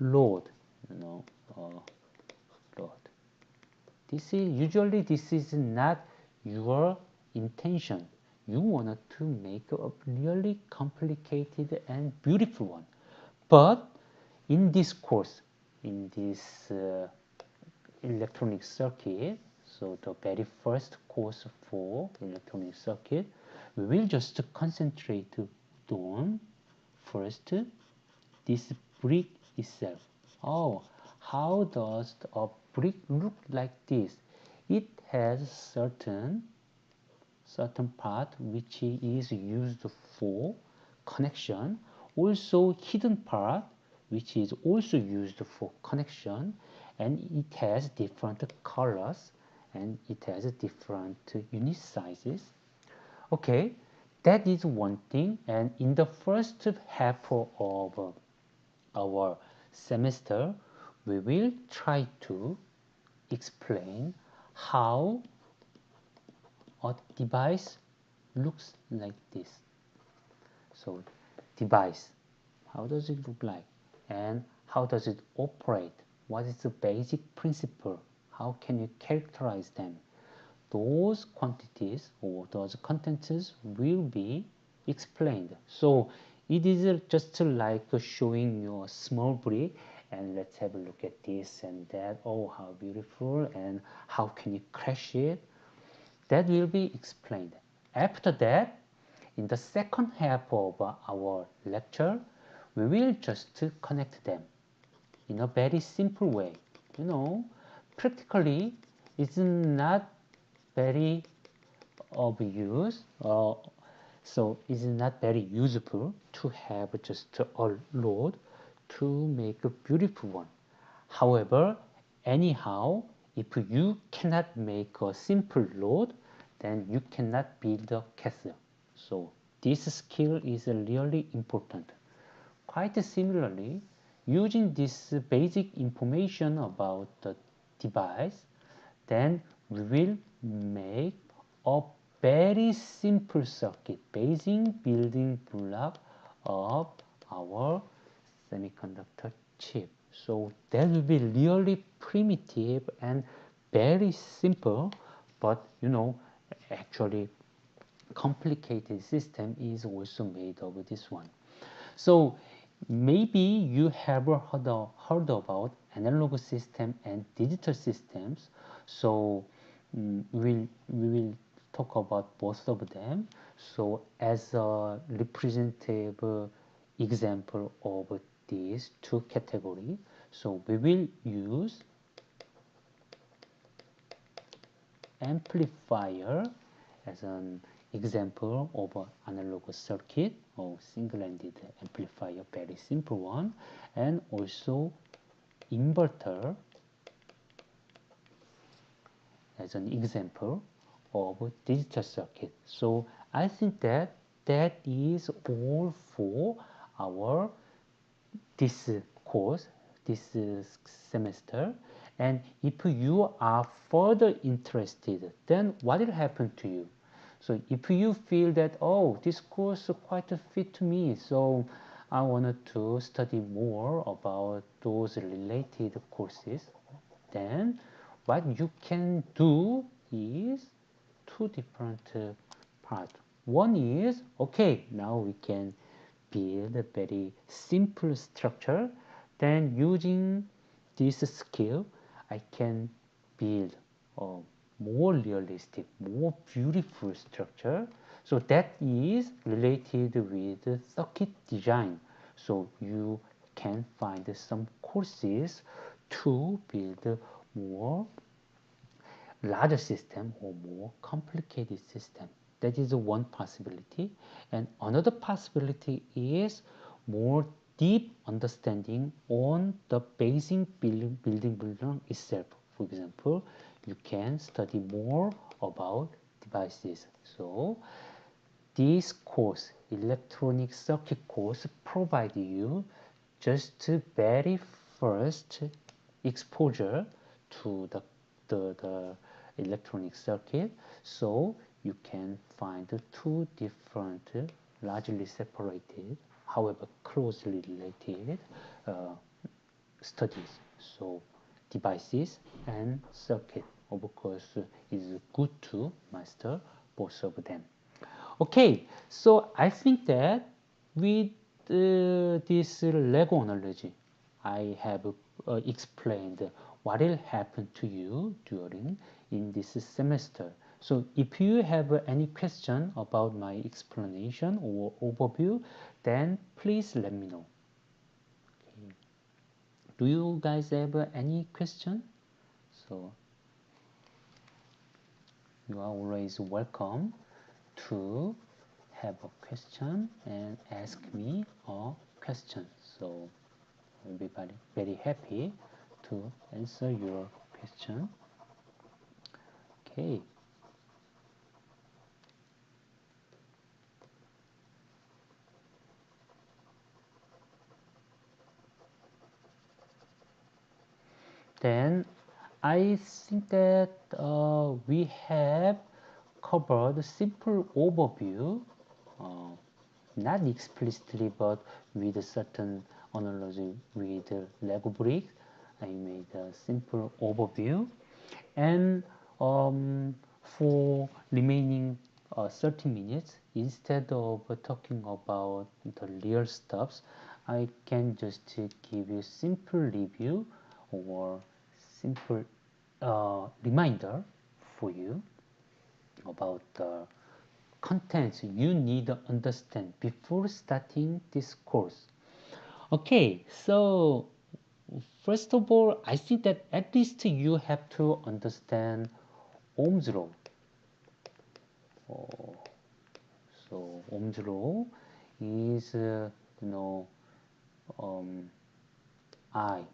load, load. This is not your intention. You wanted to make a really complicated and beautiful one. But in this course, in this electronic circuit, so the very first course for electronic circuit, we will just concentrate on first this brick itself. Oh, how does a brick look like this? It has certain part which is used for connection, also hidden part which is also used for connection, and it has different colors and it has different unit sizes. Okay, that is one thing. And in the first half of our semester, we will try to explain how a device looks like this. So device, how does it look like, and how does it operate? What is the basic principle? How can you characterize them? Those quantities or those contents will be explained. So it is just like showing you a small brick, and let's have a look at this and that. Oh, how beautiful, and how can you crash it? That will be explained. After that, in the second half of our lecture, we will just connect them in a very simple way. Practically, it's not very of use, so it's not very useful to have just a load to make a beautiful one. However, anyhow, if you cannot make a simple load, then you cannot build a castle. So this skill is really important. Quite similarly, using this basic information about the device, then we will make a very simple circuit, basic building block of our semiconductor chip. So that will be really primitive and very simple, but actually complicated system is also made of this one. So maybe you have heard about analog system and digital systems. So we will talk about both of them. So as a representative example of these two categories. So we will use amplifier as an example of an analog circuit or single-ended amplifier, very simple one, and also inverter as an example of digital circuit. So I think that is all for our this course, this semester. And if you are further interested, then what will happen to you? So if you feel that, oh, this course quite fit to me, so I wanted to study more about those related courses, then what you can do is two different parts. One is, okay, now we can build a very simple structure. Then using this skill, I can build a more realistic, more beautiful structure. So that is related with circuit design. So you can find some courses to build more larger system or more complicated system. That is one possibility. And another possibility is more deep understanding on the basic building block itself. For example, you can study more about devices. So this course, electronic circuit course, provide you just very first exposure to the electronic circuit, so you can find two different, largely separated, however closely related studies. So devices and circuit, of course, is good to master both of them. Okay, so I think that with this Lego analogy, I have explained what will happen to you during in this semester. So if you have any question about my explanation or overview, then please let me know. Okay. Do you guys have any question? So you are always welcome to have a question and ask me a question. So I'll be very happy to answer your question. Okay. Then I think that we have covered simple overview, uh, not explicitly, but with a certain analogy with Lego bricks. I made a simple overview, and for remaining 30 minutes, instead of talking about the real stuffs, I can just give you simple review or simple reminder for you about the contents you need to understand before starting this course. Okay, so first of all, I think that at least you have to understand Ohm's law. So Ohm's law is, I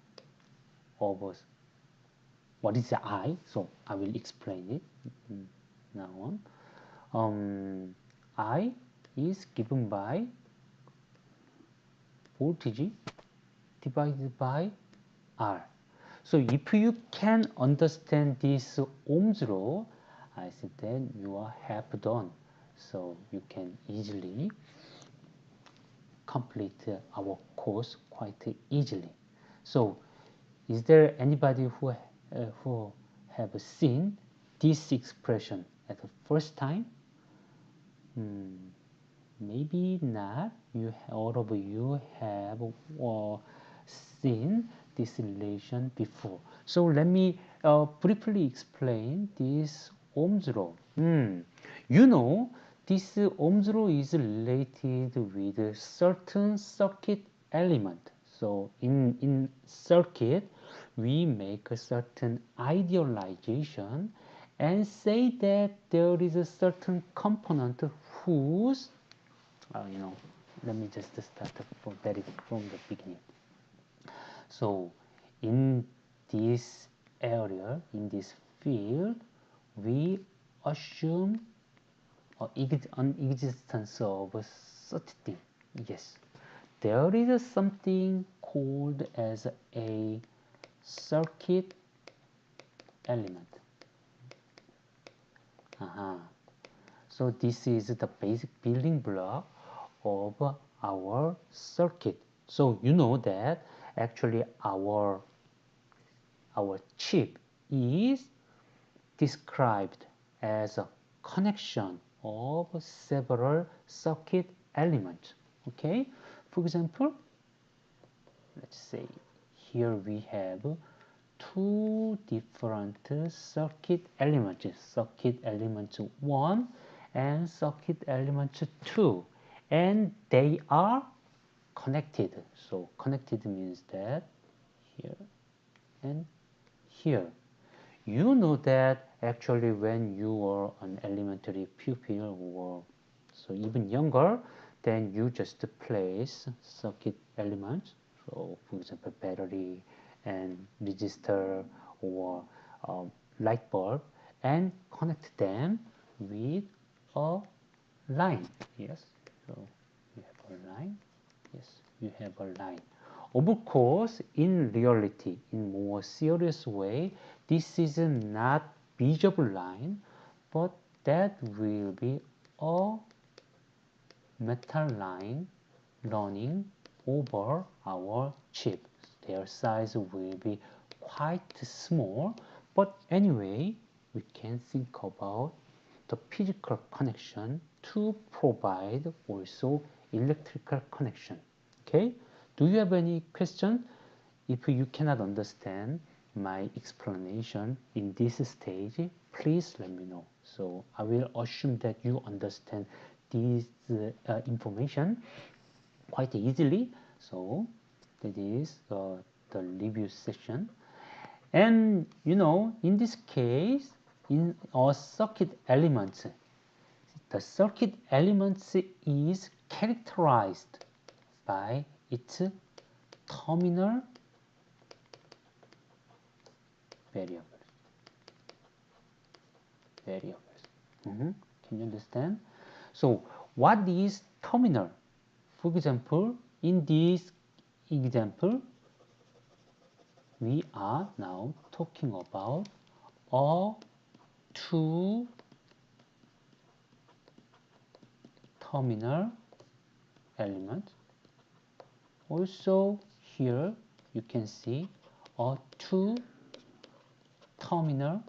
over what is the I? So I will explain it now on. I is given by voltage divided by R. So if you can understand this Ohm's law, I think then you are half done. So you can easily complete our course quite easily. So is there anybody who have seen this expression at the first time? Maybe not. All of you have seen this relation before. So let me briefly explain this Ohm's law. You know, this Ohm's law is related with a certain circuit element. So in circuit, we make a certain idealization and say that there is a certain component whose, let me just start from the beginning. So in this area, in this field, we assume an existence of such thing. Yes, there is something called as a circuit element. So this is the basic building block of our circuit. So you know that actually our chip is described as a connection of several circuit elements. Okay, for example, let's say here we have two different circuit elements, circuit element 1 and circuit element 2, and they are connected. So connected means that here and here. You know that actually when you are an elementary pupil or so even younger, then you just place circuit elements. So for example, battery and resistor or light bulb, and connect them with a line. Yes, so you have a line. Yes, you have a line. Of course, in reality, in more serious way, this is not visible line, but that will be a metal line running over our chip. Their size will be quite small, but anyway, we can think about the physical connection to provide also electrical connection. Okay, do you have any question? If you cannot understand my explanation in this stage, please let me know. So I will assume that you understand this information quite easily. So that is the review session. And in this case, in our circuit elements, the circuit elements is characterized by its terminal variables. Can you understand? So what is terminal? For example, in this example, we are now talking about a two terminal element. Also here you can see a two terminal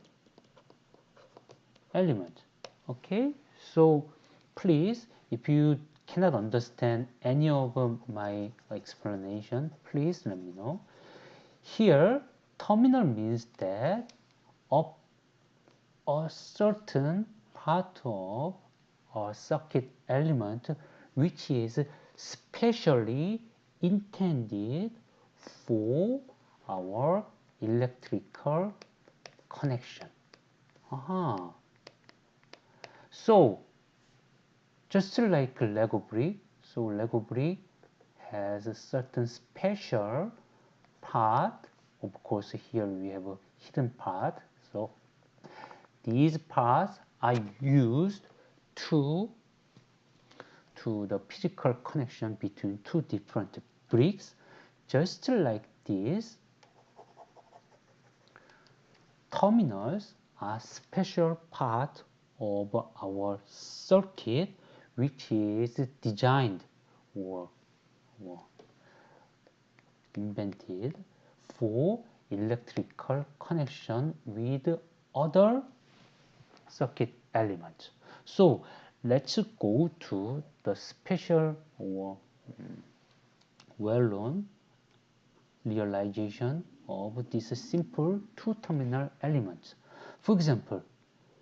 element. Okay, so please, if you cannot understand any of my explanation, please let me know. Here, terminal means that a certain part of a circuit element which is specially intended for our electrical connection. So just like Lego brick, so Lego brick has a certain special part. Of course, here we have a hidden part. So these parts are used to the physical connection between two different bricks. Just like this, terminals are special part of our circuit which is designed or invented for electrical connection with other circuit elements. So let's go to the special or well-known realization of this simple two-terminal elements. For example,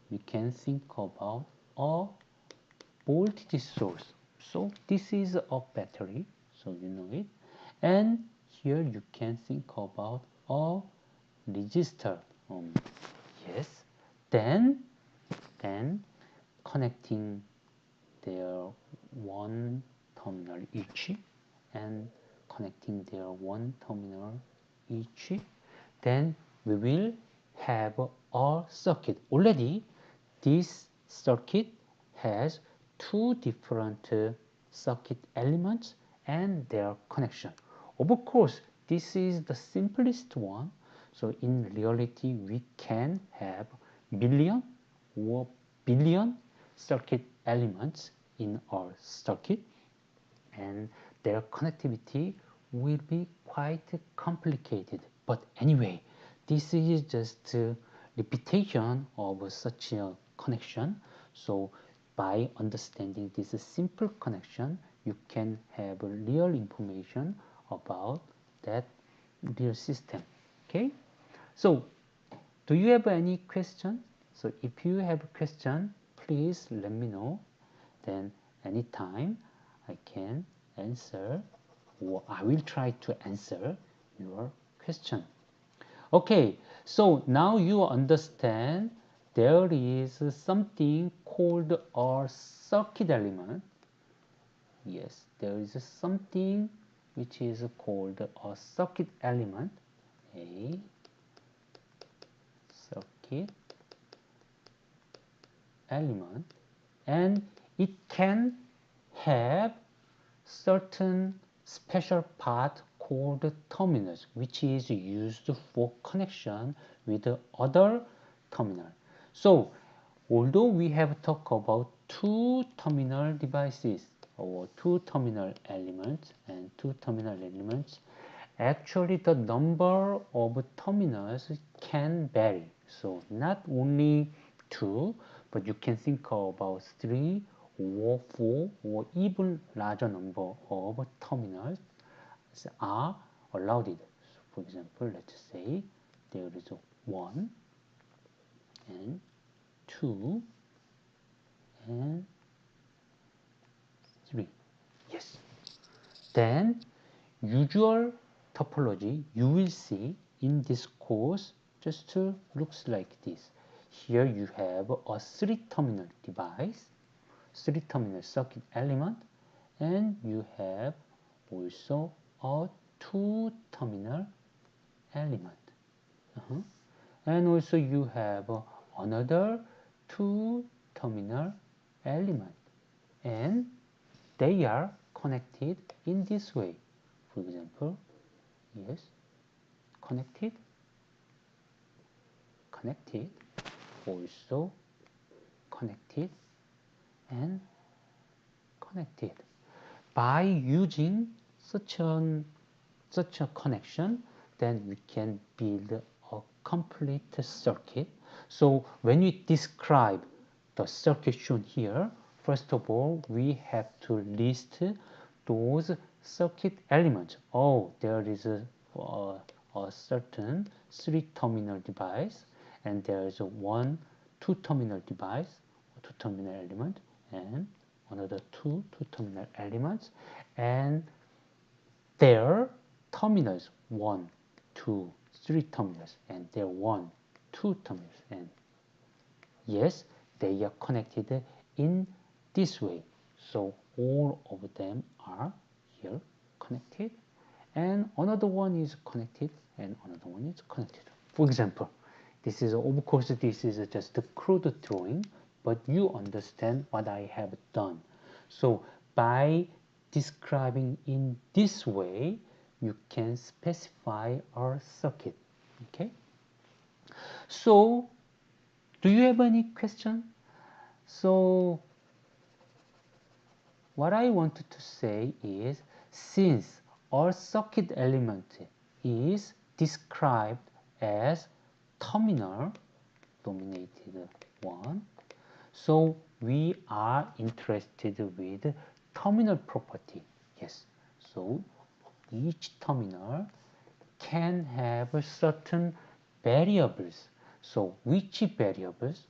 we can think about a voltage source. So this is a battery, so you know it, and here you can think about a resistor. Yes. Then connecting their one terminal each and connecting their one terminal each, then we will have a circuit. Already this circuit has two different circuit elements and their connection. Of course, this is the simplest one. So in reality, we can have million or billion circuit elements in our circuit, and their connectivity will be quite complicated. But anyway, this is just a repetition of such a connection. So by understanding this simple connection, you can have real information about that real system. Okay, so do you have any question? So if you have a question, please let me know. Then anytime I can answer, or I will try to answer your question. Okay, so now you understand there is something called a circuit element. Yes, there is something which is called a circuit element. A circuit element, and it can have certain special part called terminals, which is used for connection with the other terminal. So although we have talked about two terminal devices or two terminal elements and two terminal elements, actually the number of terminals can vary. So not only two, but you can think about three or four or even larger number of terminals are allowed. So for example, let's say there is 1 and 2 and 3. Yes. Then usual topology you will see in this course just looks like this. Here you have a 3-terminal device, 3-terminal circuit element, and you have also a 2-terminal element. And also you have another 2-terminal element, and they are connected in this way. For example, yes, connected, also connected, and connected. By using such a connection, then we can build a complete circuit. So when we describe the circuit shown here, first of all, we have to list those circuit elements. Oh, there is a certain 3-terminal device, and there is one 2-terminal device, 2-terminal element, and another two 2-terminal elements, and their terminals 1, 2, 3 terminals, and their 1, 2 terminals, and yes, they are connected in this way. So all of them are here connected, and another one is connected, and another one is connected. For example, this is, of course, this is just a crude drawing, but you understand what I have done. So by describing in this way, you can specify our circuit. Okay. So do you have any question? So what I wanted to say is, since our circuit element is described as terminal dominated one, so we are interested with terminal property. Yes, so each terminal can have certain variables. So which variables?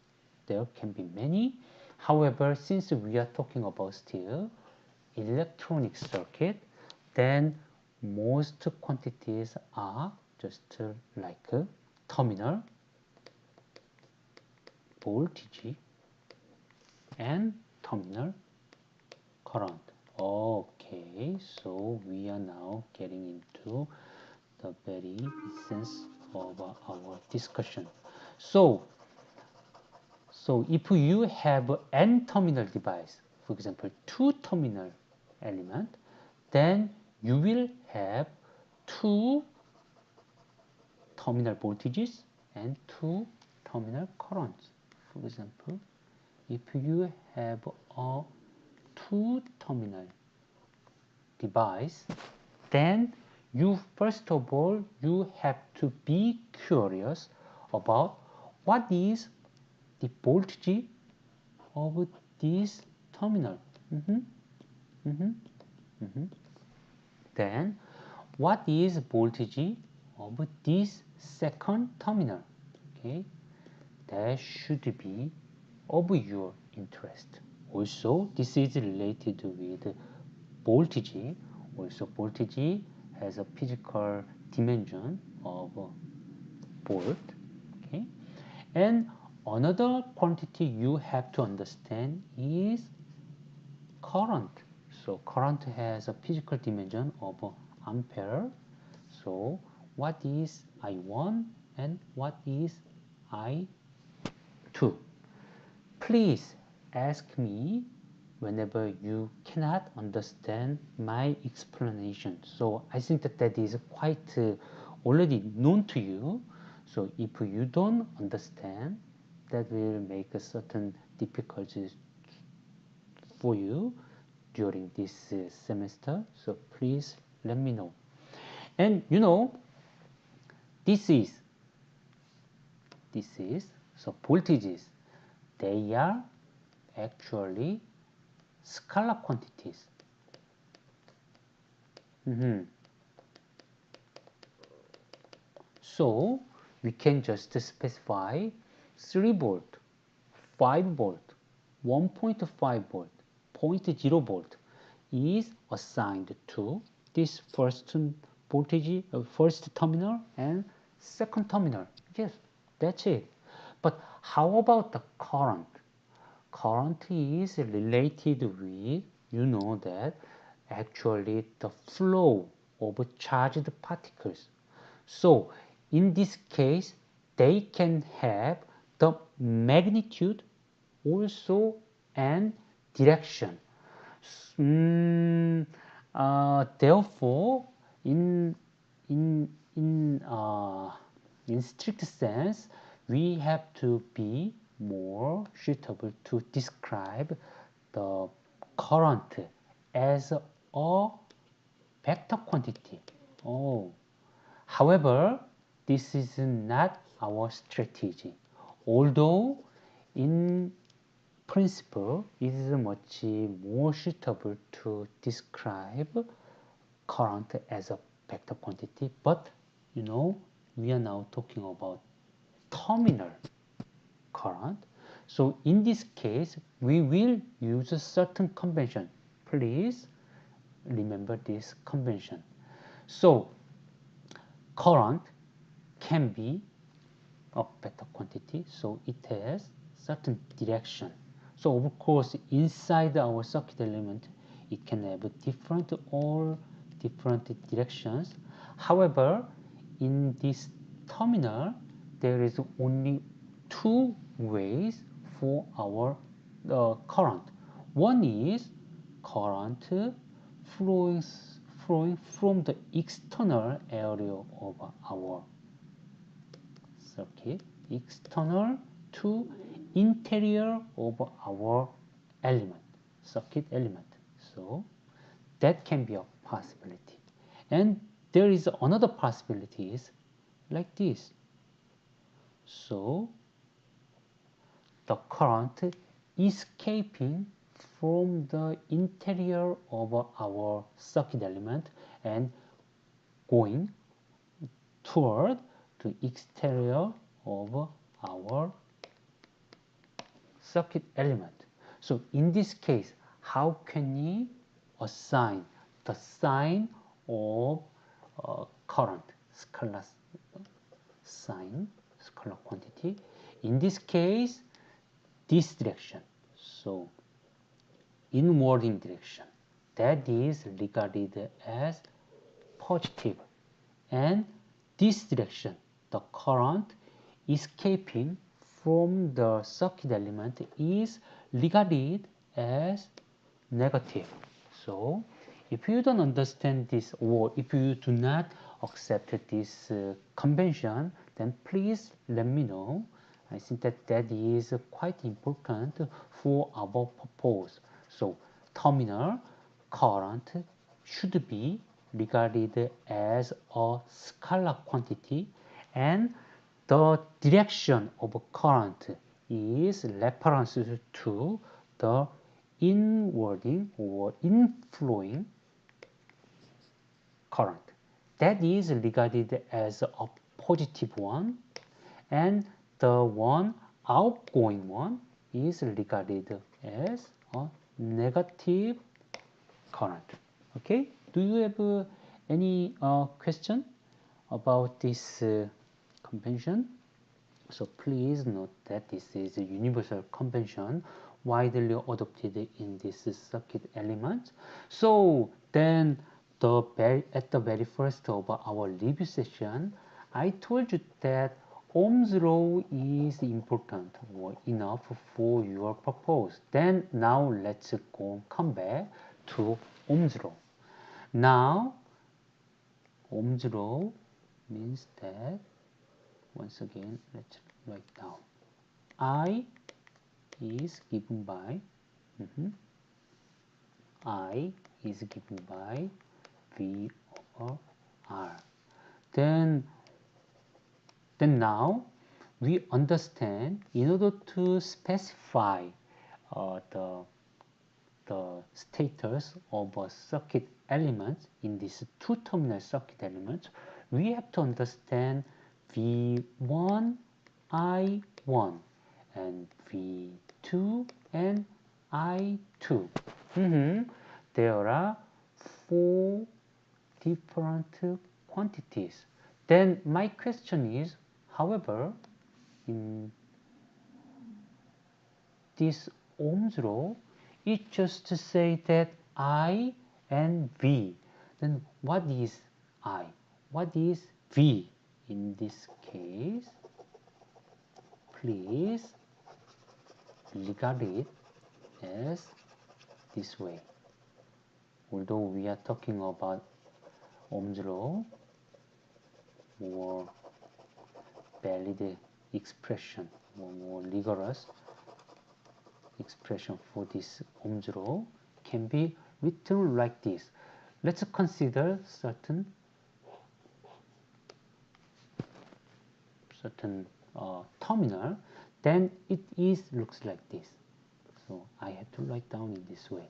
There can be many. However, since we are talking about still electronic circuit, then most quantities are just like terminal voltage and terminal current. Okay, so we are now getting into the very essence of our discussion. So if you have n terminal device, for example, 2 terminal element, then you will have 2 terminal voltages and 2 terminal currents. For example, if you have a 2 terminal device, then you first of all you have to be curious about what is the voltage of this terminal. Then what is voltage of this second terminal? Okay, that should be of your interest. Also, this is related with voltage. Also, voltage has a physical dimension of volt. Okay, and another quantity you have to understand is current. So current has a physical dimension of ampere. So what is I1 and what is I2? Please ask me whenever you cannot understand my explanation. So I think that is quite already known to you. So if you don't understand, that will make a certain difficulties for you during this semester. So please let me know. And you know, this is so voltages, they are actually scalar quantities. So we can just specify 3 volt, 5 volt, 1.5 volt, 0.0 volt is assigned to this first voltage, first terminal and second terminal. Yes, that's it. But how about the current? Current is related with, you know, that actually the flow of charged particles. So in this case, they can have the magnitude also and direction. Therefore, in strict sense, we have to be more suitable to describe the current as a vector quantity. However, this is not our strategy. Although in principle, it is much more suitable to describe current as a vector quantity, but you know, we are now talking about terminal current. So in this case, we will use a certain convention. Please remember this convention. So current can be a vector quantity, so it has certain direction. So of course, inside our circuit element, it can have all different directions. However, in this terminal, there is only 2 ways for our current. One is current flowing from the external area of our circuit, external to interior of our element, circuit element. So that can be a possibility. And there is another possibility is like this. So the current escaping from the interior of our circuit element and going toward the exterior of our circuit element. So in this case, how can we assign the sign of current, scalar sign, scalar quantity. In this case, this direction, so inwarding direction, that is regarded as positive, and this direction, the current escaping from the circuit element, is regarded as negative. So if you don't understand this, or if you do not accept this convention, then please let me know. I think that is quite important for our purpose. So terminal current should be regarded as a scalar quantity, and the direction of current is reference to the inwarding or inflowing current. That is regarded as a positive one, and the one outgoing one is regarded as a negative current. Okay, do you have any question about this convention? So please note that this is a universal convention widely adopted in this circuit element. So then at the very first of our review session, I told you that Ohm's law is important or enough for your purpose. Then now let's come back to Ohm's law. Now Ohm's law means that, once again, let's write down. I is given by I is given by V over R. Then now we understand, in order to specify the status of a circuit element in this two-terminal circuit element, we have to understand V1, I1, and V2 and I2. There are 4 different quantities. Then my question is, however, in this Ohm's law, it just to say that I and V. Then what is I? What is V? In this case, please regard it as this way. Although we are talking about Ohm's law, more valid expression, or more rigorous expression for this Ohm's law can be written like this. Let's consider certain terminal. Then it looks like this. So I have to write down in this way.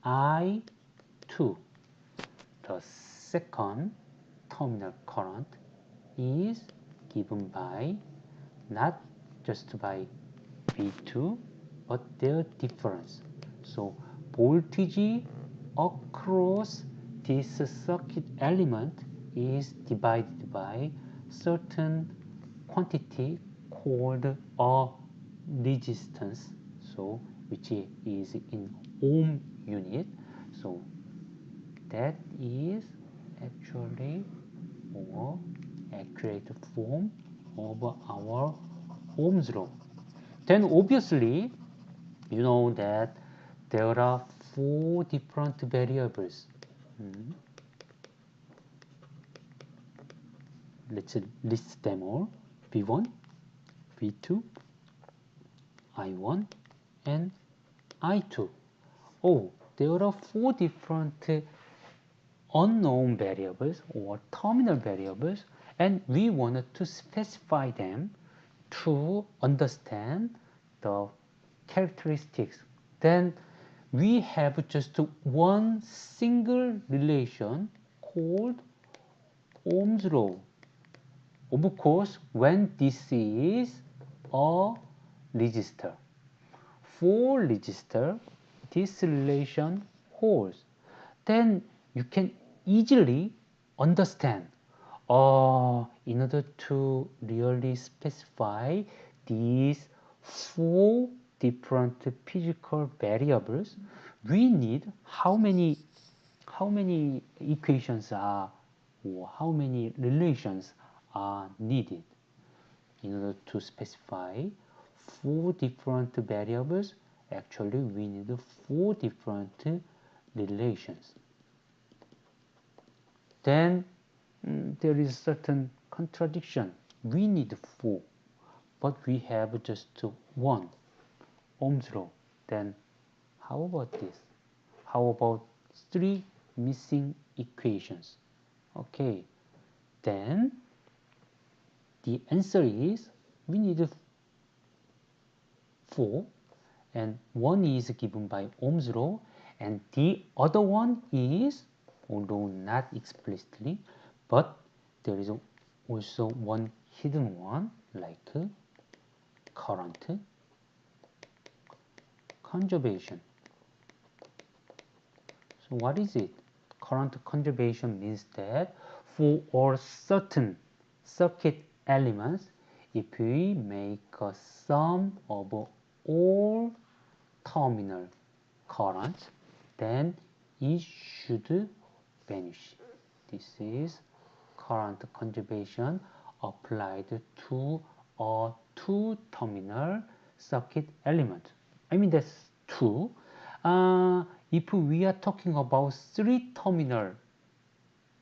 I2, the second terminal current, is given by not just by V2, but their difference. So voltage across this circuit element is divided by certain quantity called a resistance, so which is in ohm unit. So that is actually more accurate form of our Ohm's law. Then obviously, you know that there are 4 different variables. Let's list them all. V1, V2, I1, and I2. Oh, there are 4 different unknown variables or terminal variables, and we wanted to specify them to understand the characteristics. Then we have just one single relation called Ohm's law. Of course, when this is a resistor. For resistor, this relation holds. Then you can easily understand. In order to really specify these four different physical variables, we need how many equations are, or how many relations are needed in order to specify four different variables. Actually, we need four different relations. Then there is certain contradiction. We need four, but we have just one, Ohm's law. Then how about this? How about three missing equations? Okay, then the answer is we need four, and one is given by Ohm's law, and the other one is, although not explicitly, but there is also one hidden one, like current conservation. So what is it? Current conservation means that for all certain circuit elements, if we make a sum of all terminal currents, then it should vanish. This is current conservation applied to a two-terminal circuit element. I mean, that's two. If we are talking about three-terminal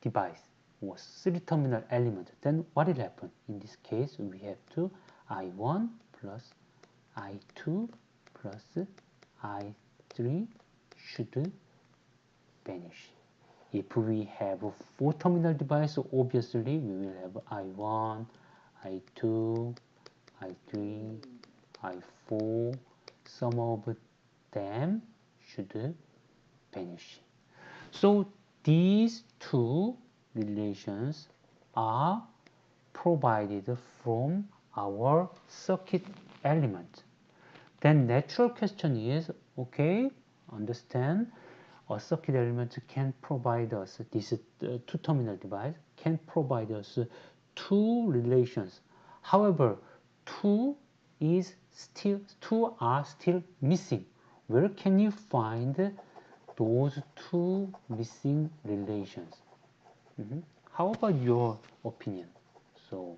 device or three-terminal element, then what will happen? In this case, we have to I1 plus I2 plus I3 should vanish. If we have a four-terminal device, obviously we will have I1, I2, I3, I4. Some of them should vanish. So these two relations are provided from our circuit element. Then natural question is, okay, understand, a circuit element can provide us, this two-terminal device can provide us two relations. However, two are still missing. Where can you find those two missing relations? How about your opinion? So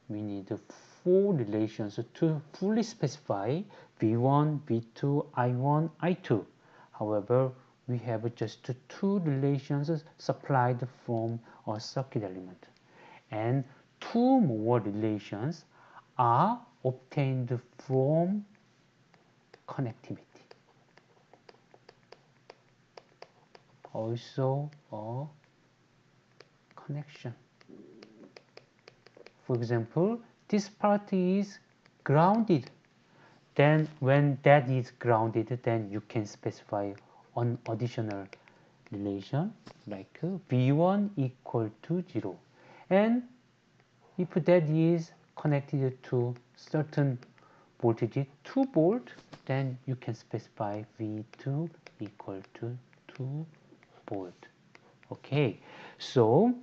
we need four relations to fully specify V1, V2, I1, I2. However, we have just two relations supplied from a circuit element, and two more relations are obtained from connectivity. Also a connection. For example, this part is grounded. Then when that is grounded, then you can specify an additional relation like V1 equal to 0. And if that is connected to certain voltage 2 volt, then you can specify V2 equal to 2 volt. Okay, so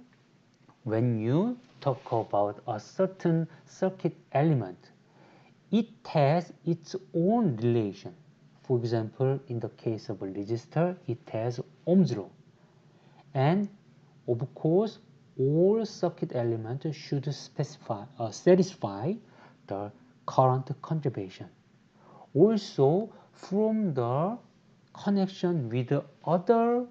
when you talk about a certain circuit element, it has its own relation. For example, in the case of a resistor, it has Ohm's law. And of course, all circuit elements should satisfy the current conservation. Also, from the connection with other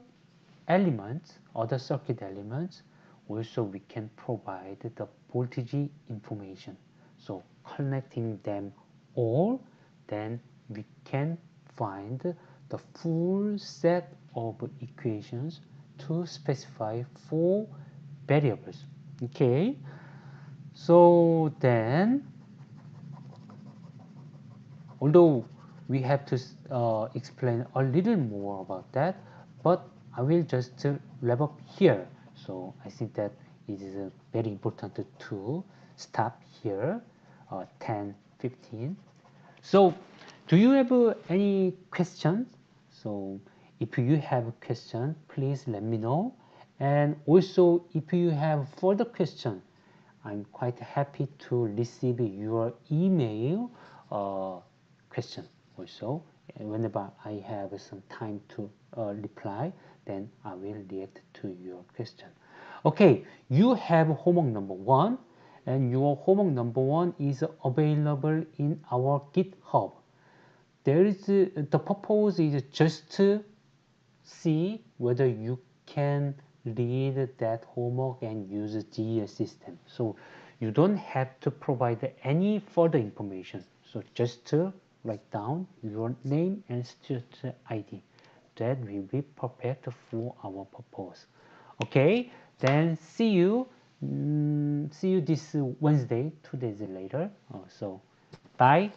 elements, other circuit elements, also we can provide the voltage information. So connecting them all, then we can find the full set of equations to specify four variables. Okay, so then, although we have to explain a little more about that, but I will just wrap up here. So I think that it is very important to stop here, 10:15. So do you have any questions? So if you have a question, please let me know. And also, if you have further question, I'm quite happy to receive your email question also. And whenever I have some time to reply, then I will react to your question. Okay, you have homework number 1, and your homework number 1 is available in our GitHub. There is the purpose is just to see whether you can read that homework and use the GES system. So you don't have to provide any further information. So just to write down your name and student ID. That will be perfect for our purpose. Okay, then see you this Wednesday, 2 days later. So bye.